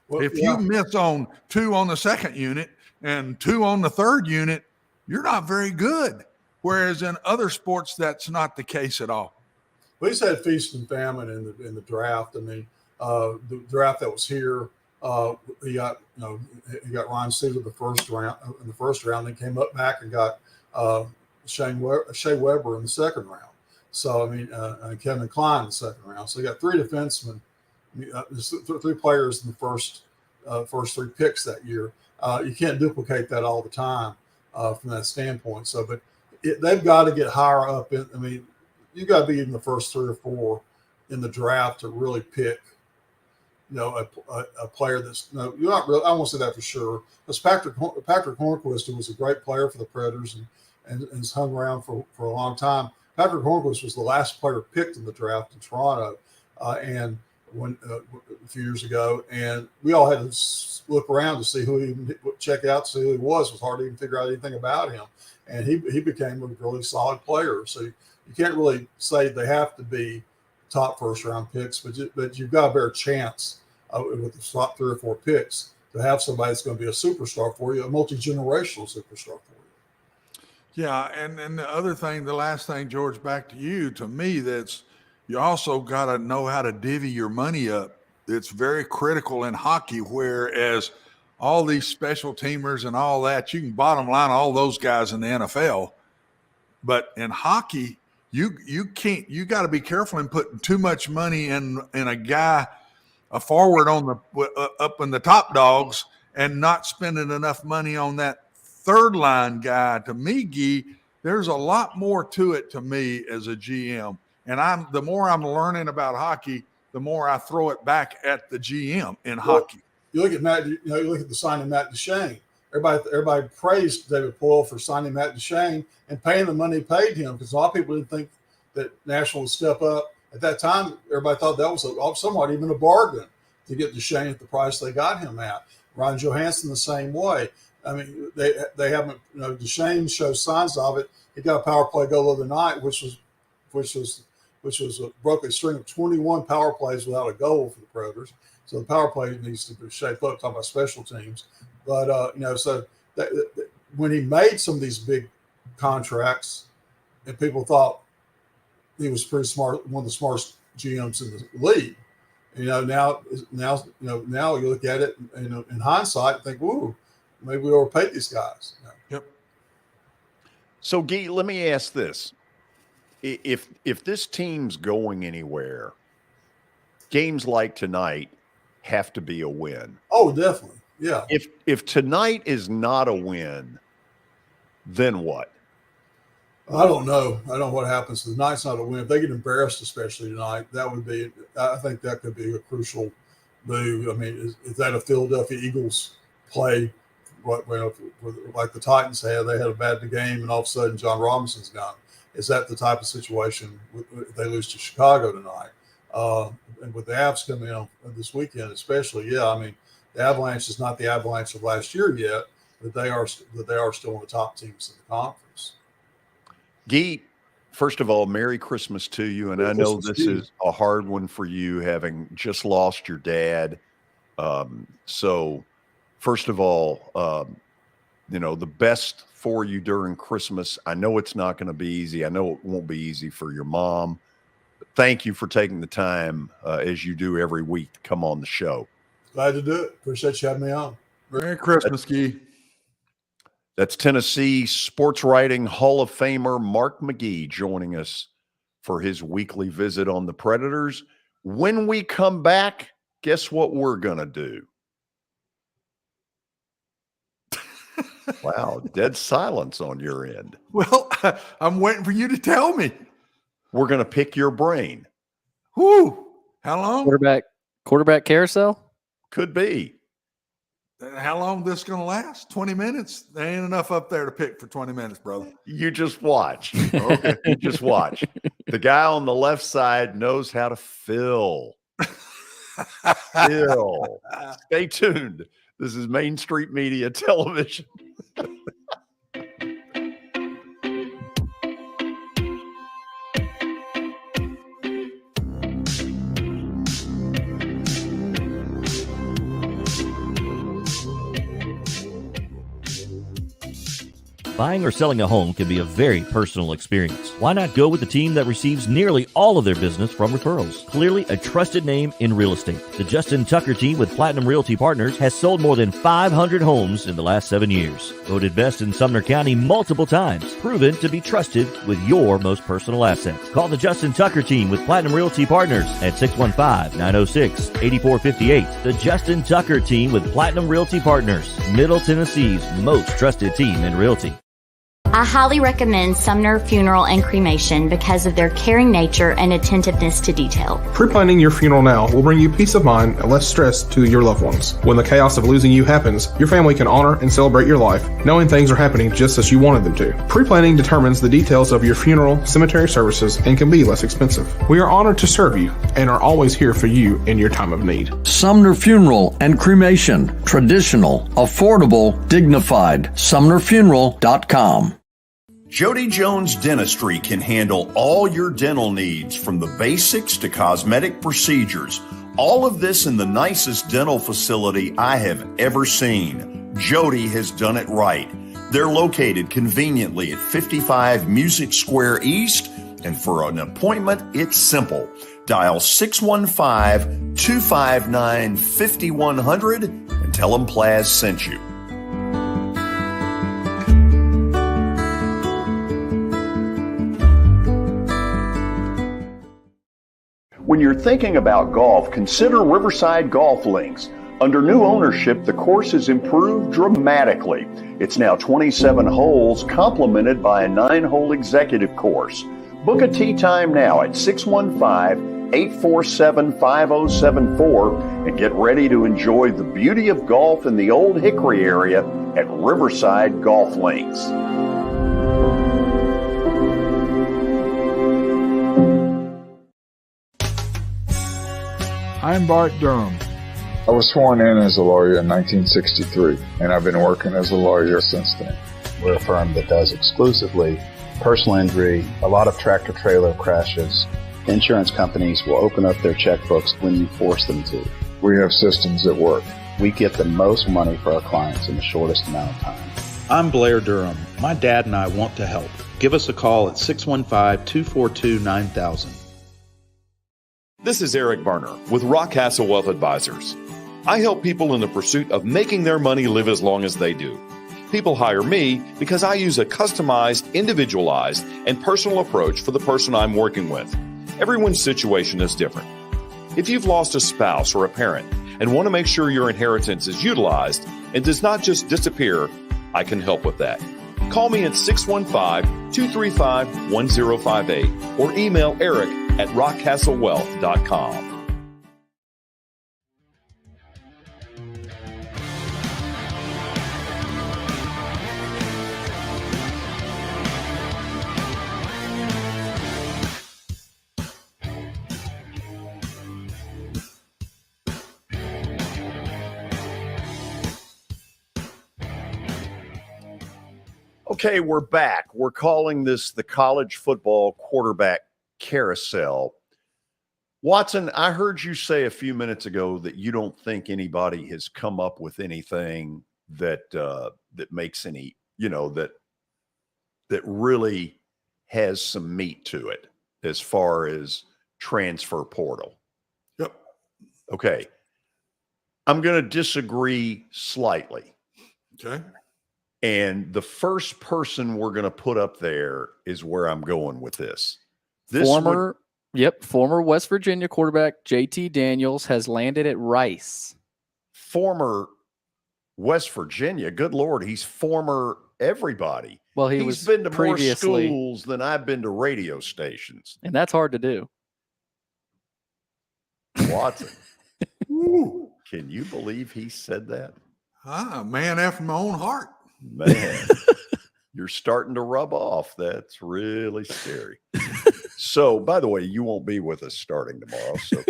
Well, if you miss on 2 on the second unit and 2 on the third unit, you're not very good. Whereas in other sports, that's not the case at all. We just had feast and famine in the draft. I mean, the draft that was here, he got Ryan Suter the first round. In the first round, then came up back and got Shea Weber in the second round. So I mean, Kevin Klein in the second round. So you got 3 defensemen, 3 players in the first 3 picks that year. You can't duplicate that all the time from that standpoint. So, but they've got to get higher up. I mean, you got to be in the first 3 or 4 in the draft to really pick, a player that's you're not really. I won't say that for sure. Because Patrick Hornquist, who was a great player for the Predators and has hung around for a long time. Patrick Hornquist was the last player picked in the draft in Toronto, and a few years ago, and we all had to look around to see check out to see who he was. It was hard to even figure out anything about him, and he became a really solid player. So you can't really say they have to be top first round picks, but you've got a better chance with the top 3 or 4 picks to have somebody that's going to be a superstar for you, a multi-generational superstar for you. Yeah, and the other thing, the last thing, George, back to you, to me, that's you also got to know how to divvy your money up. It's very critical in hockey, whereas all these special teamers and all that, you can bottom line all those guys in the NFL. But in hockey, you can't. You got to be careful in putting too much money in a guy, a forward on the up in the top dogs, and not spending enough money on that third line guy. To me, Guy, there's a lot more to it to me as a GM. And the more I'm learning about hockey, the more I throw it back at the GM in hockey. You look at you look at the signing of Matt Duchene. Everybody praised David Poile for signing Matt Duchene and paying the money he paid him, because a lot of people didn't think that Nashville would step up. At that time, everybody thought that was somewhat even a bargain to get Duchene at the price they got him at. Ryan Johansson the same way. I mean, they haven't. Duchene shows signs of it. He got a power play goal the other night, which broke a string of 21 power plays without a goal for the Predators. So the power play needs to be shaped up. Talking about special teams, but so when he made some of these big contracts, and people thought he was pretty smart, one of the smartest GMs in the league. Now you look at it, in hindsight, and think, "Ooh, maybe we overpaid these guys." Yep. So, Guy, let me ask this: if this team's going anywhere, games like tonight have to be a win. Oh, definitely, yeah. If tonight is not a win, then what? I don't know. I don't know what happens. Tonight's not a win. If they get embarrassed, especially tonight, I think that could be a crucial move. I mean, is that a Philadelphia Eagles play? Like the Titans had, they had a bad game, and all of a sudden John Robinson's gone. Is that the type of situation if they lose to Chicago tonight? And with the Avs coming on this weekend, especially, yeah. I mean, the Avalanche is not the Avalanche of last year yet, but they are still one of the top teams in the conference. Guy, first of all, Merry Christmas to you. And I know this is a hard one for you, having just lost your dad. So first of all, the best for you during Christmas. I know it's not going to be easy. I know it won't be easy for your mom. But thank you for taking the time, as you do every week, to come on the show. Glad to do it. Appreciate you having me on. Merry Christmas, Guy. That's Tennessee sports writing Hall of Famer Mark McGee joining us for his weekly visit on the Predators. When we come back, guess what we're going to do? Wow, dead silence on your end. Well, I'm waiting for you to tell me. We're going to pick your brain. Whoo! How long? Quarterback carousel? Could be. How long this going to last? 20 minutes? There ain't enough up there to pick for 20 minutes, brother. You just watch. Okay. You just watch. The guy on the left side knows how to fill. Fill. Stay tuned. This is Main Street Media Television. Buying or selling a home can be a very personal experience. Why not go with the team that receives nearly all of their business from referrals? Clearly a trusted name in real estate. The Justin Tucker team with Platinum Realty Partners has sold more than 500 homes in the last 7 years. Voted best in Sumner County multiple times. Proven to be trusted with your most personal assets. Call the Justin Tucker team with Platinum Realty Partners at 615-906-8458. The Justin Tucker team with Platinum Realty Partners, Middle Tennessee's most trusted team in realty. I highly recommend Sumner Funeral and Cremation because of their caring nature and attentiveness to detail. Pre-planning your funeral now will bring you peace of mind and less stress to your loved ones. When the chaos of losing you happens, your family can honor and celebrate your life, knowing things are happening just as you wanted them to. Pre-planning determines the details of your funeral, cemetery services, and can be less expensive. We are honored to serve you and are always here for you in your time of need. Sumner Funeral and Cremation. Traditional, affordable, dignified. SumnerFuneral.com. Jody Jones Dentistry can handle all your dental needs, from the basics to cosmetic procedures. All of this in the nicest dental facility I have ever seen. Jody has done it right. They're located conveniently at 55 Music Square East, and for an appointment, it's simple. Dial 615-259-5100 and tell them Plaz sent you. When you're thinking about golf, consider Riverside Golf Links. Under new ownership, the course has improved dramatically. It's now 27 holes, complemented by a 9-hole executive course. Book a tee time now at 615-847-5074 and get ready to enjoy the beauty of golf in the Old Hickory area at Riverside Golf Links. I'm Bart Durham. I was sworn in as a lawyer in 1963, and I've been working as a lawyer since then. We're a firm that does exclusively personal injury, a lot of tractor-trailer crashes. Insurance companies will open up their checkbooks when you force them to. We have systems that work. We get the most money for our clients in the shortest amount of time. I'm Blair Durham. My dad and I want to help. Give us a call at 615-242-9000. This is Eric Berner with Rockcastle Wealth Advisors. I help people in the pursuit of making their money live as long as they do. People hire me because I use a customized, individualized, and personal approach for the person I'm working with. Everyone's situation is different. If you've lost a spouse or a parent and want to make sure your inheritance is utilized and does not just disappear, I can help with that. Call me at 615-235-1058 or email Eric at rockcastlewealth.com. Okay, we're back. We're calling this the college football quarterback carousel. Watson, I heard you say a few minutes ago that you don't think anybody has come up with anything that that makes any, that really has some meat to it as far as transfer portal. Yep. Okay. I'm going to disagree slightly. Okay. And the first person we're going to put up there is where I'm going with this. Former West Virginia quarterback JT Daniels has landed at Rice. Former West Virginia. Good Lord, he's former everybody. Well, he's been to more schools than I've been to radio stations. And that's hard to do. Watson. Can you believe he said that? Man after my own heart. Man, you're starting to rub off. That's really scary. So, by the way, you won't be with us starting tomorrow, so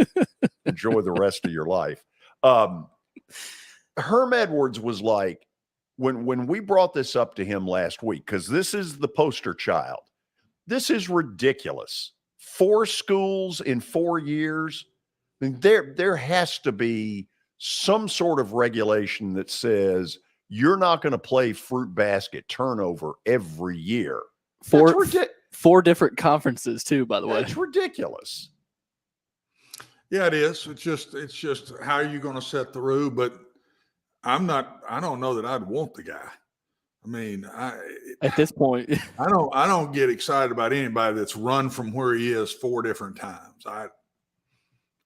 enjoy the rest of your life. Herm Edwards was like, when we brought this up to him last week, because this is the poster child. This is ridiculous. 4 schools in 4 years. I mean, there has to be some sort of regulation that says you're not going to play fruit basket turnover every year. 4 different conferences too, by the way. It's ridiculous. Yeah, it is. It's just how are you going to set the rule? But I don't know that I'd want the guy. I mean, at this point, I don't get excited about anybody that's run from where he is 4 different times.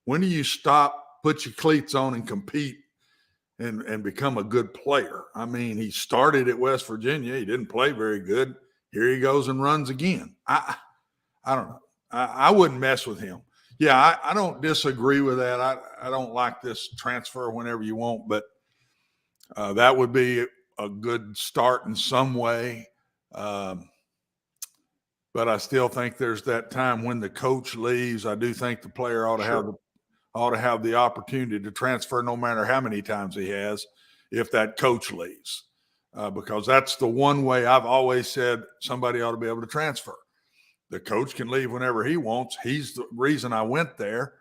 When do you stop, put your cleats on, and compete and become a good player? I mean, he started at West Virginia. He didn't play very good. Here he goes and runs again. I don't know. I wouldn't mess with him. Yeah, I don't disagree with that. I don't like this transfer whenever you want, but that would be a good start in some way. But I still think there's that time when the coach leaves. I do think the player ought to have the opportunity to transfer no matter how many times he has if that coach leaves. Because that's the one way I've always said somebody ought to be able to transfer. The coach can leave whenever he wants. He's the reason I went there.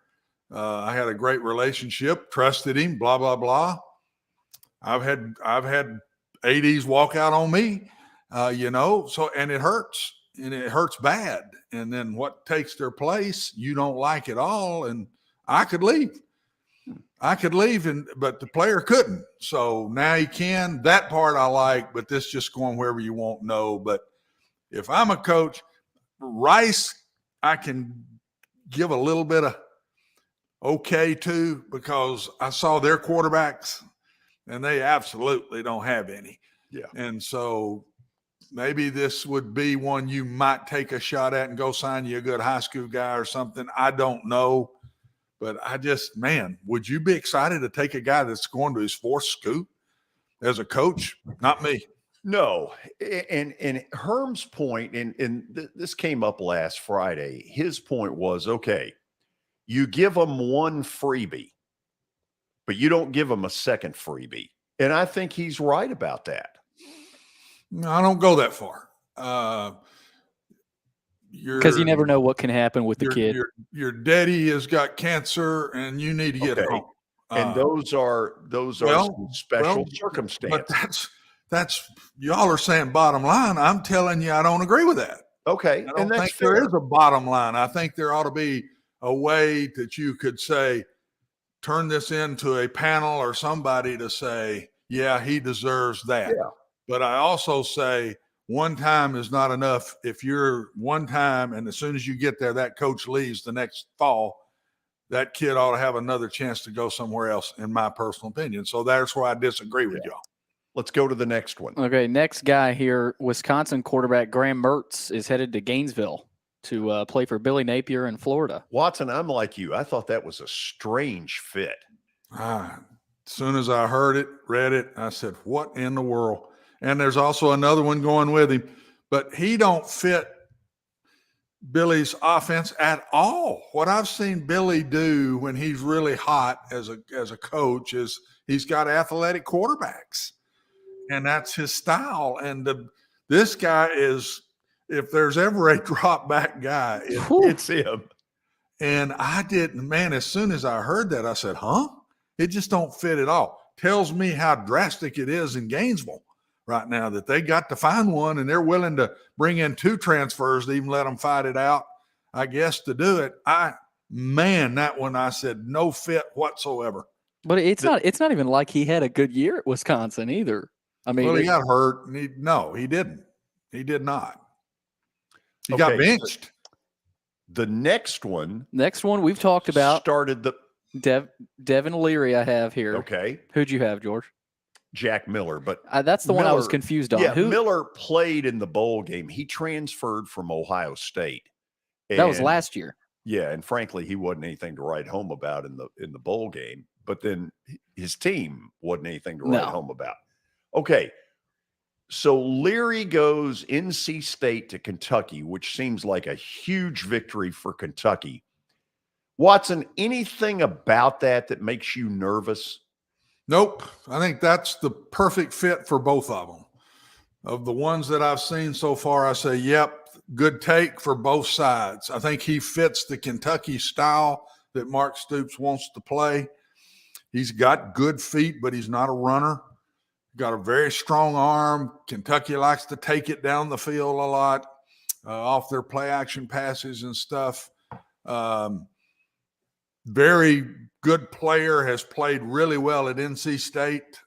I had a great relationship, trusted him, blah, blah, blah. I've had ADs walk out on me, and it hurts, and it hurts bad. And then what takes their place, you don't like it all, and I could leave. But the player couldn't. So now he can. That part I like, but this just going wherever you want, no. But if I'm a coach, Rice, I can give a little bit of okay to, because I saw their quarterbacks, and they absolutely don't have any. Yeah. And so maybe this would be one you might take a shot at and go sign you a good high school guy or something. I don't know. But would you be excited to take a guy that's going to his 4th school as a coach? Not me. No. And Herm's point, and this came up last Friday, his point was, okay, you give them one freebie, but you don't give them a second freebie. And I think he's right about that. No, I don't go that far. Because you never know what can happen with the kid. Your daddy has got cancer, and you need to get home. And those are some special circumstances. But that's y'all are saying bottom line. I'm telling you, I don't agree with that. Okay, I don't think there is a bottom line. I think there ought to be a way that you could say, turn this into a panel or somebody to say, yeah, he deserves that. Yeah. But I also say, one time is not enough. If you're one time and as soon as you get there, that coach leaves the next fall, that kid ought to have another chance to go somewhere else, in my personal opinion. So that's where I disagree with y'all. Let's go to the next one. Okay, next guy here, Wisconsin quarterback Graham Mertz is headed to Gainesville to play for Billy Napier in Florida. Watson, I'm like you. I thought that was a strange fit. As soon as I heard it, read it, I said, what in the world? And there's also another one going with him, but he don't fit Billy's offense at all. What I've seen Billy do when he's really hot as a coach is he's got athletic quarterbacks, and that's his style. And this guy is, if there's ever a drop back guy, it's him. And as soon as I heard that, I said, huh? It just don't fit at all. Tells me how drastic it is in Gainesville right now, that they got to find one, and they're willing to bring in 2 transfers to even let them fight it out, I guess, to do it. That one, I said, no fit whatsoever. But it's not even like he had a good year at Wisconsin either. I mean, he got hurt. He didn't. He did not. He got benched. The next one we've talked about started the Devin Leary. I have here. Okay. Who'd you have, George? Jack Miller, but that's the one I was confused on. Yeah, Miller played in the bowl game. He transferred from Ohio State. That was last year. Yeah, and frankly, he wasn't anything to write home about in the bowl game. but then his team wasn't anything to write No. home about. Okay. So Leary goes NC State to Kentucky, which seems like a huge victory for Kentucky. Watson, anything about that makes you nervous? Nope. I think that's the perfect fit for both of them. Of the ones that I've seen so far, I say, yep, good take for both sides. I think he fits the Kentucky style that Mark Stoops wants to play. He's got good feet, but he's not a runner. Got a very strong arm. Kentucky likes to take it down the field a lot off their play action passes and stuff. Very good player, has played really well at NC State.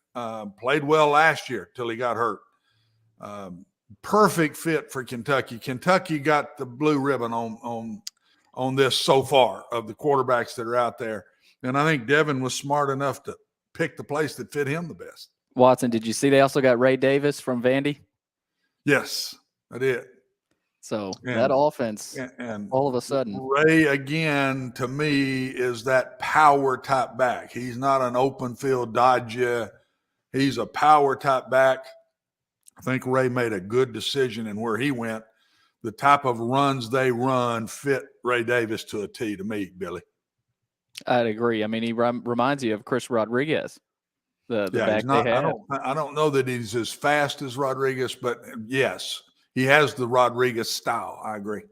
Played well last year till he got hurt. Perfect fit for Kentucky. Kentucky got the blue ribbon on this so far of the quarterbacks that are out there. And I think Devin was smart enough to pick the place that fit him the best. Watson, did you see they also got Ray Davis from Vandy? Yes, I did. So that offense, and all of a sudden. Ray, again, to me, is that power type back. He's not an open field dodger. He's a power type back. I think Ray made a good decision in where he went. The type of runs they run fit Ray Davis to a T to me, Billy. I'd agree. I mean, he reminds you of Chris Rodriguez. The back he's not, they had. I don't know that he's as fast as Rodriguez, but yes, he has the Rodriguez style. I agree.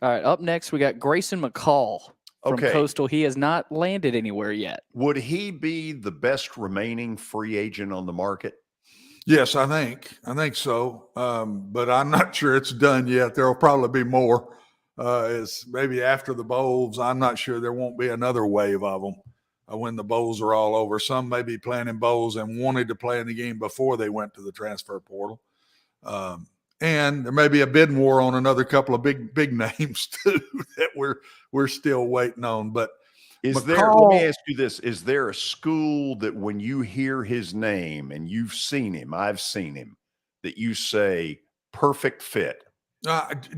All right, up next we got Grayson McCall from Coastal. He has not landed anywhere yet. Would he be the best remaining free agent on the market? Yes, I think so. But I'm not sure it's done yet. There will probably be more. It's maybe after the bowls. I'm not sure there won't be another wave of them when the bowls are all over. Some may be playing in bowls and wanted to play in the game before they went to the transfer portal. And there may be a bidding war on another couple of big names too that we're still waiting on. But let me ask you this. Is there a school that when you hear his name and you've seen him, I've seen him, that you say perfect fit?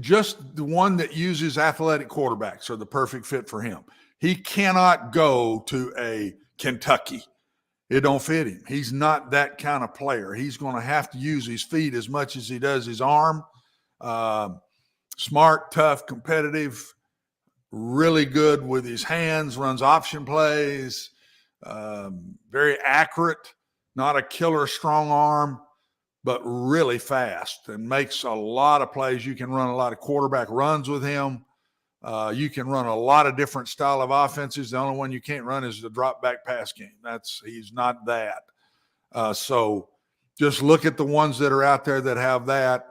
Just the one that uses athletic quarterbacks are the perfect fit for him. He cannot go to a Kentucky. It don't fit him. He's not that kind of player. He's going to have to use his feet as much as he does his arm. Smart, tough, competitive, really good with his hands, runs option plays, very accurate, not a killer strong arm, but really fast and makes a lot of plays. You can run a lot of quarterback runs with him. You can run a lot of different style of offenses. The only one you can't run is the drop back pass game. He's not that. So just look at the ones that are out there that have that.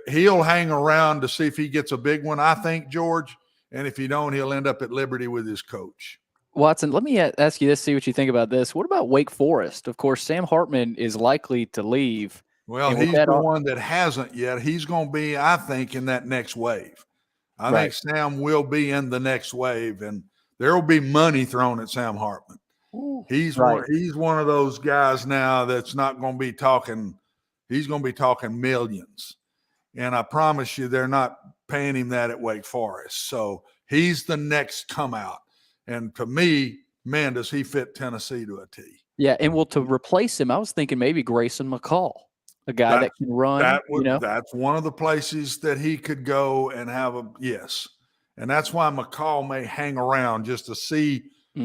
He'll hang around to see if he gets a big one, I think, George. And if he don't, he'll end up at Liberty with his coach. Watson, let me ask you this, see what you think about this. What about Wake Forest? Of course, Sam Hartman is likely to leave. Well, he's the one that hasn't yet. He's going to be, I think, in that next wave. I think Sam will be in the next wave, and there will be money thrown at Sam Hartman. He's one of those guys now that's not going to be talking – he's going to be talking millions. And I promise you they're not paying him that at Wake Forest. So he's the next come out. And to me, man, does he fit Tennessee to a T. Yeah, and to replace him, I was thinking maybe Grayson McCall, a guy that can run. That's one of the places that he could go and have yes. And that's why McCall may hang around just to see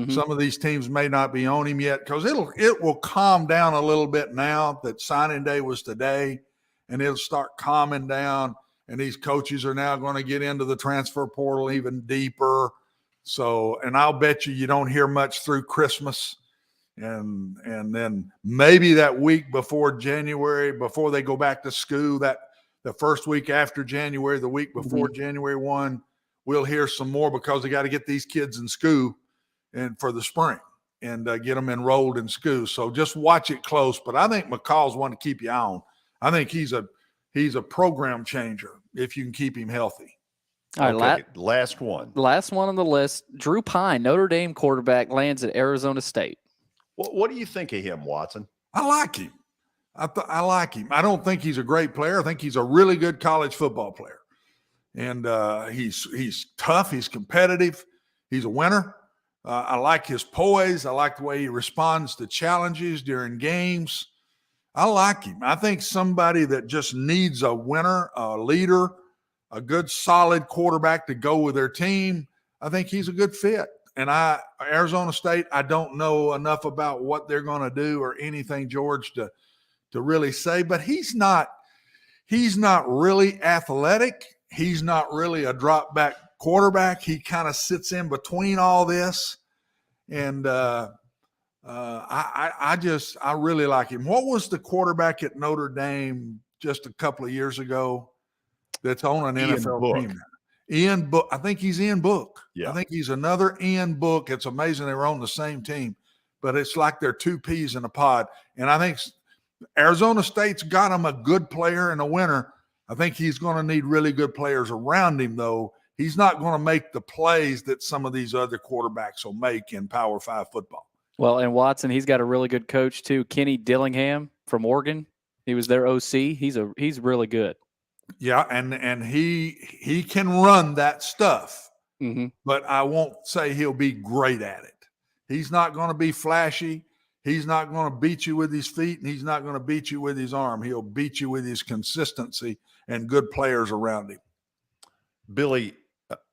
some of these teams may not be on him yet, because it will calm down a little bit now that signing day was today, and it'll start calming down. And these coaches are now going to get into the transfer portal even deeper. So, and I'll bet you don't hear much through Christmas. And then maybe that week before January, before they go back to school, that the first week after January, the week before January 1, we'll hear some more, because they got to get these kids in school and for the spring and get them enrolled in school. So just watch it close. But I think McCall's one to keep you on. I think he's a program changer if you can keep him healthy. All right, last one. Last one on the list. Drew Pine, Notre Dame quarterback, lands at Arizona State. What do you think of him, Watson? I like him. I like him. I don't think he's a great player. I think he's a really good college football player. And he's tough. He's competitive. He's a winner. I like his poise. I like the way he responds to challenges during games. I like him. I think somebody that just needs a winner, a leader, a good solid quarterback to go with their team. I think he's a good fit. And Arizona State, I don't know enough about what they're going to do or anything, George, to really say, but he's not really athletic. He's not really a drop back quarterback. He kind of sits in between all this. And I really like him. What was the quarterback at Notre Dame just a couple of years ago that's on an NFL team? Ian Book. I think he's Ian Book. Yeah. I think he's another Ian Book. It's amazing they were on the same team, but it's like they're two peas in a pod. And I think Arizona State's got him a good player and a winner. I think he's going to need really good players around him, though. He's not going to make the plays that some of these other quarterbacks will make in Power 5 football. Well, and Watson, he's got a really good coach too. Kenny Dillingham from Oregon. He was their OC. He's really good. Yeah, and he can run that stuff, but I won't say he'll be great at it. He's not going to be flashy. He's not going to beat you with his feet, and he's not going to beat you with his arm. He'll beat you with his consistency and good players around him. Billy,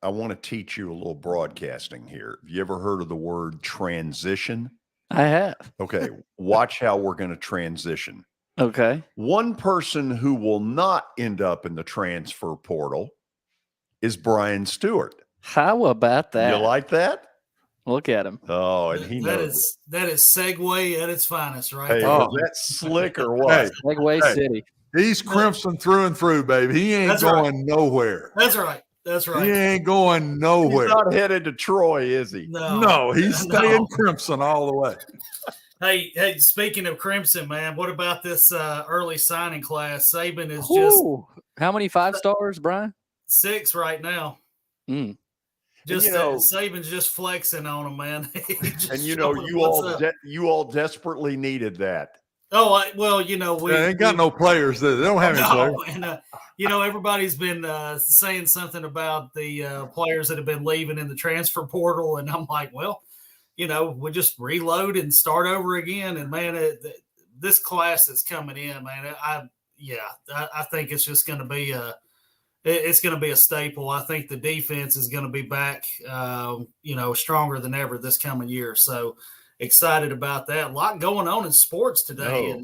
I want to teach you a little broadcasting here. Have you ever heard of the word transition? I have. Okay, watch how we're going to transition. Okay. One person who will not end up in the transfer portal is Brian Stewart. How about that? You like that? Look at him. Oh, and he knows. That is Segway at its finest, right? Hey, there. was that slick or what? Segway City. He's crimson through and through, baby. He ain't going nowhere. That's right. That's right. He ain't going nowhere. He's not headed to Troy, is he? No, he's staying crimson all the way. Hey, speaking of crimson, man, what about this early signing class? Saban is how many 5 stars, Brian? 6 right now. Saban's just flexing on them, man. And you all desperately needed that. Oh, we ain't got no players. They don't have any players. And everybody's been saying something about the players that have been leaving in the transfer portal, and I'm like, well, we just reload and start over again. And man, this class is coming in, man. I think it's just going to be a staple. I think the defense is going to be back, stronger than ever this coming year. So excited about that. A lot going on in sports today.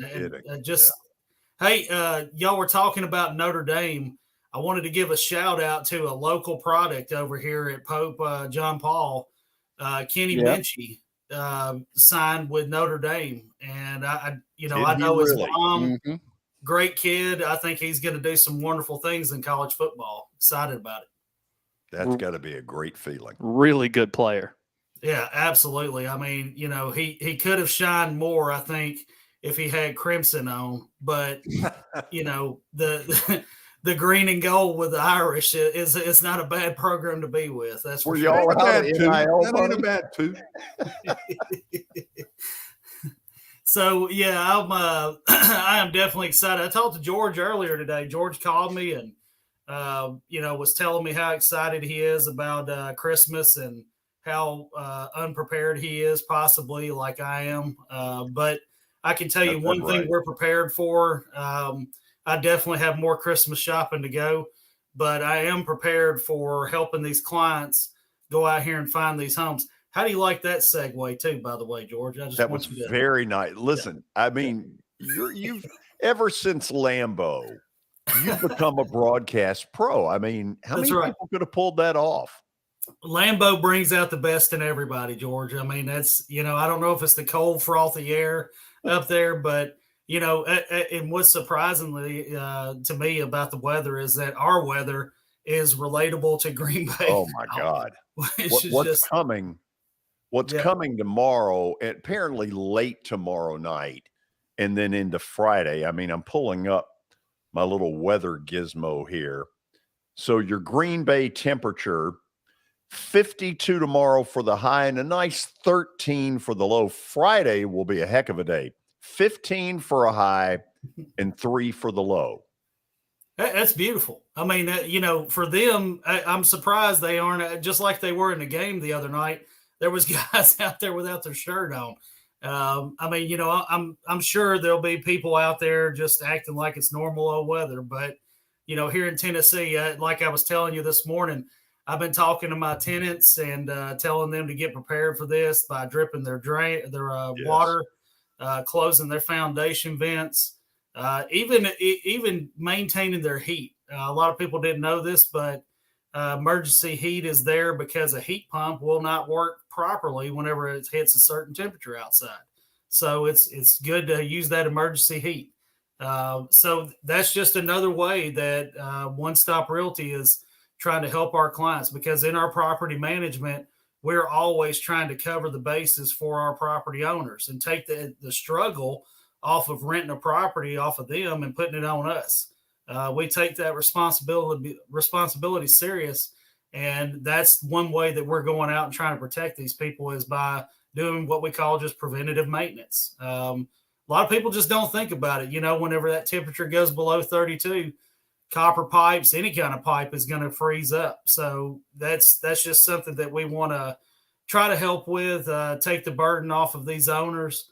Hey, y'all were talking about Notre Dame. I wanted to give a shout out to a local product over here at Pope John Paul. Kenny Minchie signed with Notre Dame, and I know his mom, great kid. I think he's going to do some wonderful things in college football. Excited about it. That's got to be a great feeling. Really good player. Yeah, absolutely. I mean, he could have shined more, I think, if he had crimson on, but the green and gold with the Irish is not a bad program to be with. That's for sure. That ain't a bad too. So I am definitely excited. I talked to George earlier today. George called me and was telling me how excited he is about Christmas and how unprepared he is, possibly like I am. But I can tell you one thing we're prepared for. I definitely have more Christmas shopping to go, but I am prepared for helping these clients go out here and find these homes. How do you like that segue too, by the way, George? That was very nice. Listen, I mean, you've ever since Lambeau, you've become a broadcast pro. I mean, how many people could have pulled that off? Lambeau brings out the best in everybody, George. I mean, that's, I don't know if it's the cold, frothy air up there, but and what's surprisingly to me about the weather is that our weather is relatable to Green Bay. Oh my God. What's coming tomorrow, apparently late tomorrow night, and then into Friday. I mean, I'm pulling up my little weather gizmo here. So your Green Bay temperature, 52 tomorrow for the high and a nice 13 for the low. Friday will be a heck of a day. 15 for a high and 3 for the low. That's beautiful. I mean, for them, I'm surprised they aren't just like they were in the game the other night. there was guys out there without their shirt on. I mean, you know, I'm sure there'll be people out there just acting like it's normal old weather, but you know, here in Tennessee, like I was telling you this morning, I've been talking to my tenants and telling them to get prepared for this by dripping their water, closing their foundation vents, even maintaining their heat. A lot of people didn't know this, but emergency heat is there because a heat pump will not work properly whenever it hits a certain temperature outside. So it's good to use that emergency heat. So that's just another way that One Stop Realty is trying to help our clients, because in our property management, we're always trying to cover the bases for our property owners and take the struggle off of renting a property off of them and putting it on us. We take that responsibility serious. And that's one way that we're going out and trying to protect these people, is by doing what we call just preventative maintenance. A lot of people just don't think about it. You know, whenever that temperature goes below 32, copper pipes, any kind of pipe is going to freeze up. So that's just something that we want to try to help with, take the burden off of these owners.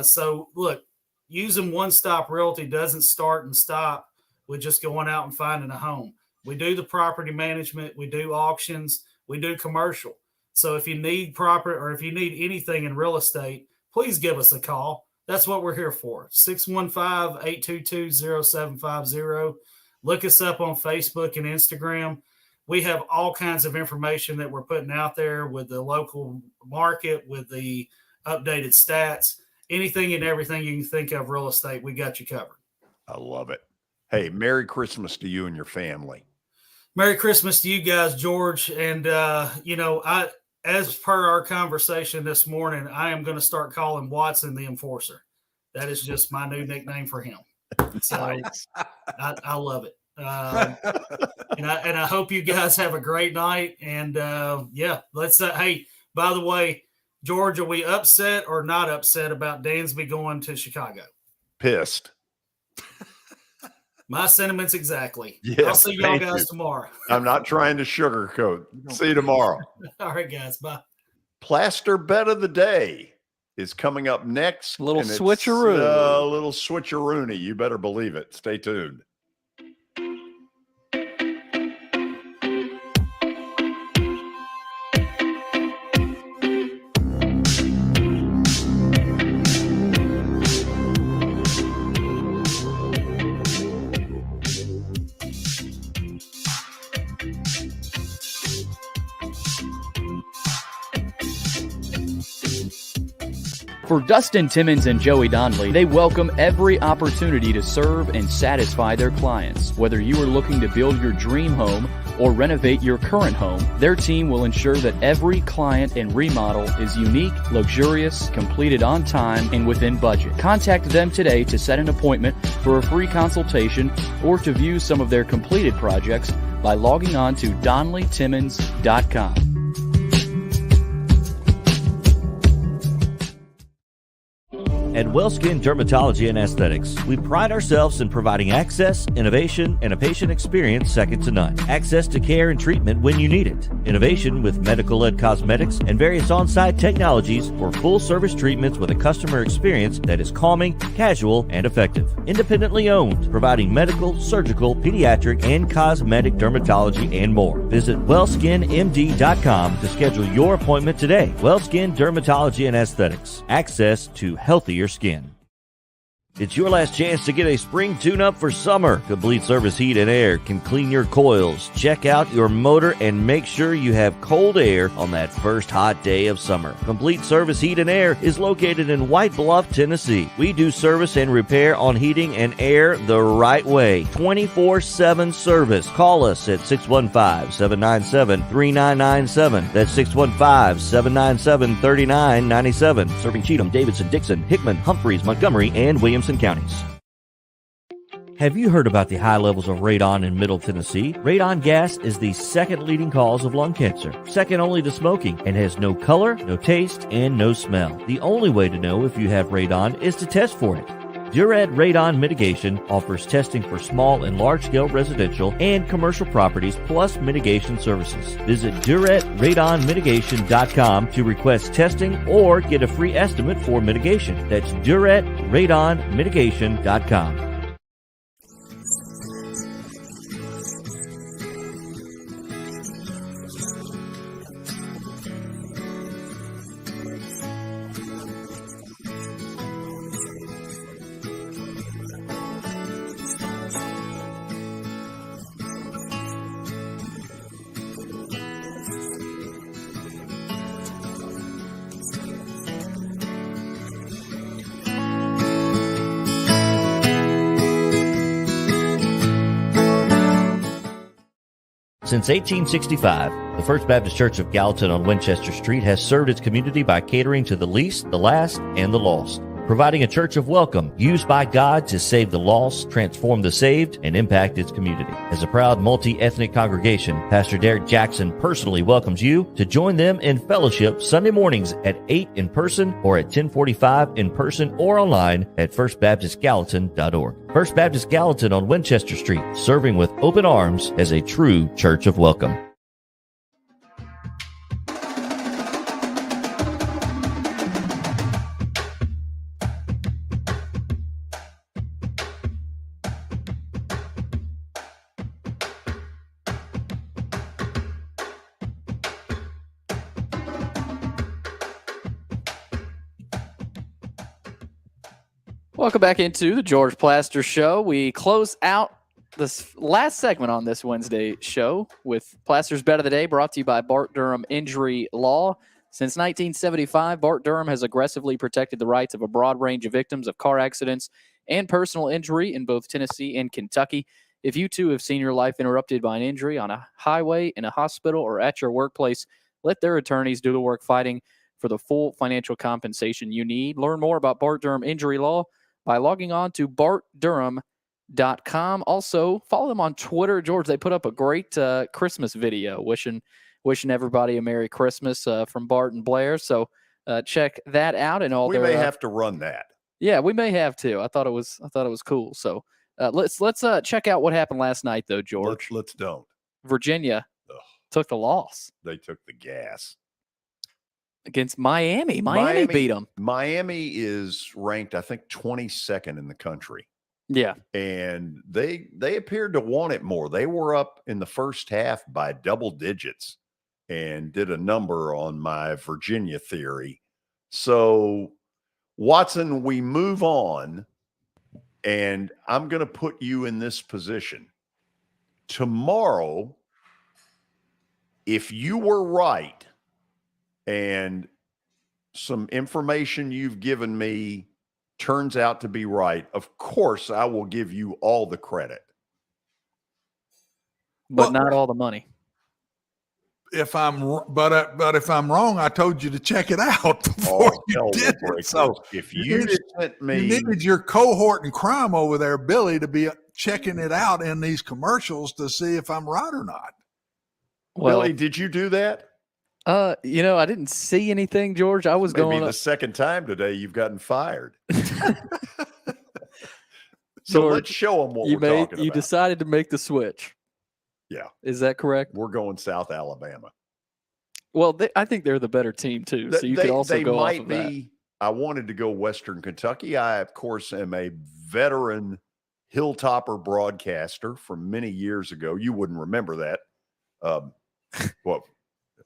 So look, using One Stop Realty doesn't start and stop with just going out and finding a home. We do the property management, we do auctions, we do commercial. So if you need property or if you need anything in real estate, please give us a call. That's what we're here for. 615-822-0750. Look us up on Facebook and Instagram. We have all kinds of information that we're putting out there with the local market, with the updated stats, anything and everything you can think of real estate, we got you covered. I love it. Hey, Merry Christmas to you and your family. Merry Christmas to you guys, George. And, you know, as per our conversation this morning, I am going to start calling Watson the Enforcer. That is just my new nickname for him. So Nice. I love it. And I hope you guys have a great night. And yeah, let's hey, by the way, George, are we upset or not upset about Dansby going to Chicago? Pissed. My sentiments exactly. Yes, I'll see y'all thank guys you. tomorrow. I'm not trying to sugarcoat. See you tomorrow. All right, guys. Bye. Plaster bet of the day is coming up next. Little and it's, switcheroo. A little switcheroony. You better believe it. Stay tuned. For Dustin Timmons and Joey Donnelly, they welcome every opportunity to serve and satisfy their clients. Whether you are looking to build your dream home or renovate your current home, their team will ensure that every client and remodel is unique, luxurious, completed on time, and within budget. Contact them today to set an appointment for a free consultation or to view some of their completed projects by logging on to DonnellyTimmons.com. At WellSkin Dermatology and Aesthetics, we pride ourselves in providing access, innovation, and a patient experience second to none. Access to care and treatment when you need it. Innovation with medical-led cosmetics and various on-site technologies for full-service treatments with a customer experience that is calming, casual, and effective. Independently owned, providing medical, surgical, pediatric, and cosmetic dermatology and more. Visit WellSkinMD.com to schedule your appointment today. WellSkin Dermatology and Aesthetics. Access to healthier skin. It's your last chance to get a spring tune-up for summer. Complete Service Heat and Air can clean your coils, check out your motor, and make sure you have cold air on that first hot day of summer. Complete Service Heat and Air is located in White Bluff, Tennessee. We do service and repair on heating and air the right way. 24/7 service. Call us at 615-797-3997. That's 615-797-3997. Serving Cheatham, Davidson, Dixon, Hickman, Humphreys, Montgomery, and Williamson counties. Have you heard about the high levels of radon in Middle Tennessee? Radon gas is the second leading cause of lung cancer, second only to smoking, and has no color, no taste, and no smell. The only way to know if you have radon is to test for it. Durad Radon Mitigation offers testing for small and large-scale residential and commercial properties plus mitigation services. Visit DuradRadonMitigation.com to request testing or get a free estimate for mitigation. That's DuradRadonMitigation.com. Since 1865, the First Baptist Church of Gallatin on Winchester Street has served its community by catering to the least, the last, and the lost, providing a church of welcome used by God to save the lost, transform the saved, and impact its community. As a proud multi-ethnic congregation, Pastor Derek Jackson personally welcomes you to join them in fellowship Sunday mornings at 8 in person or at 1045 in person or online at firstbaptistgallatin.org. First Baptist Gallatin on Winchester Street, serving with open arms as a true church of welcome. Welcome back into the George Plaster Show. We close out this last segment on this Wednesday show with Plaster's Bet of the Day, brought to you by Bart Durham Injury Law. Since 1975, Bart Durham has aggressively protected the rights of a broad range of victims of car accidents and personal injury in both Tennessee and Kentucky. If you too have seen your life interrupted by an injury on a highway, in a hospital, or at your workplace, let their attorneys do the work fighting for the full financial compensation you need. Learn more about Bart Durham Injury Law by logging on to bartdurham.com. Also, follow them on Twitter. George, they put up a great Christmas video wishing everybody a Merry Christmas from Bart and Blair. So check that out. And all we may have to run that. Yeah, we may have to. I thought it was cool. So let's check out what happened last night, though, George. Let's don't. Virginia took the loss. They took the gas. Against Miami. Miami beat them. Miami is ranked, I think, 22nd in the country. Yeah. And they appeared to want it more. They were up in the first half by double digits and did a number on my Virginia theory. So, Watson, we move on, and I'm going to put you in this position. Tomorrow, if you were right, and some information you've given me turns out to be right, of course, I will give you all the credit. But not all the money. If I'm wrong, I told you to check it out before you did it. So if you needed your cohort in crime over there, Billy, to be checking it out in these commercials to see if I'm right or not. Well, Billy, did you do that? I didn't see anything, George. I was Maybe the second time today you've gotten fired. So George, let's show them what we're talking about. You decided to make the switch. Yeah. Is that correct? We're going South Alabama. Well, I think they're the better team, too. So you could also go off of that. I wanted to go Western Kentucky. I, of course, am a veteran Hilltopper broadcaster from many years ago. You wouldn't remember that. Well,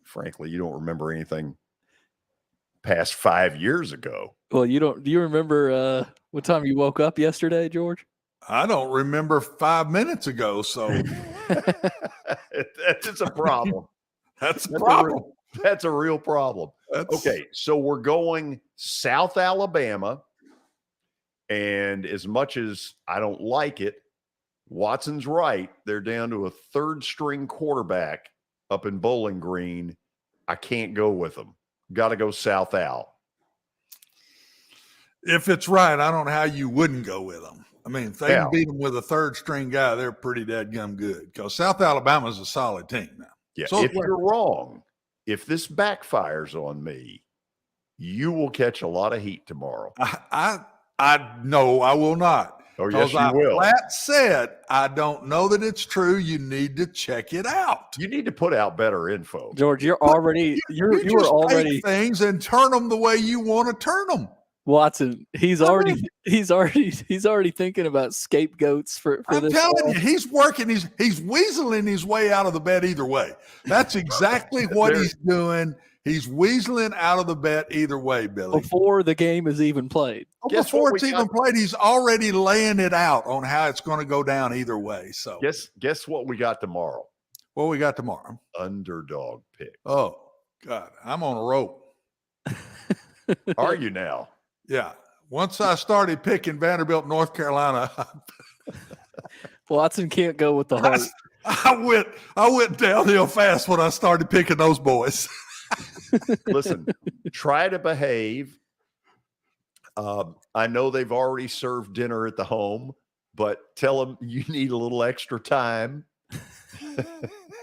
frankly, you don't remember anything past 5 years ago. Well, do you remember what time you woke up yesterday, George? I don't remember 5 minutes ago, so that's a problem. That's a problem. That's a real problem. Okay, so we're going South Alabama, and as much as I don't like it, Watson's right. They're down to a third-string quarterback up in Bowling Green. I can't go with them. Got to go South Al. If it's right, I don't know how you wouldn't go with them. I mean, if they can beat them with a third-string guy, they're pretty dadgum good because South Alabama is a solid team now. Yeah, so if you're wrong, if this backfires on me, you will catch a lot of heat tomorrow. I No, I will not. Oh, yes, you I will. flat said, I don't know that it's true. You need to check it out. You need to put out better info. George, you are just already take things and turn them the way you want to turn them. Watson. He's already thinking about scapegoats for I'm this. telling you, he's working. He's weaseling his way out of the bet either way. That's exactly what he's doing. He's weaseling out of the bet either way, Billy. Before the game is even played. Before it's even played, he's already laying it out on how it's going to go down either way. So guess what we got tomorrow? What we got tomorrow? Underdog pick. Oh, God. I'm on a rope. Are you now? Yeah. Once I started picking Vanderbilt, North Carolina, Watson can't go with the heart. I went downhill fast when I started picking those boys. Listen, try to behave. I know they've already served dinner at the home, but tell them you need a little extra time.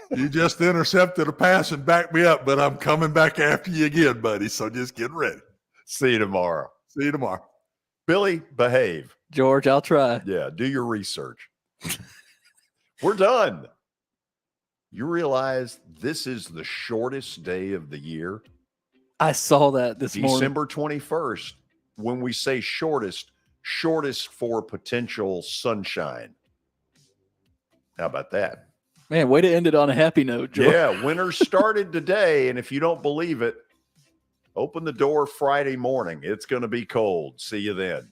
You just intercepted a pass and backed me up, but I'm coming back after you again, buddy. So just get ready. See you tomorrow. See you tomorrow. Billy, behave. George, I'll try. Yeah, do your research. We're done. You realize this is the shortest day of the year? I saw that this morning. December 21st. When we say shortest for potential sunshine. How about that? Man, way to end it on a happy note, George. Yeah, winter started today, and if you don't believe it, open the door Friday morning. It's going to be cold. See you then.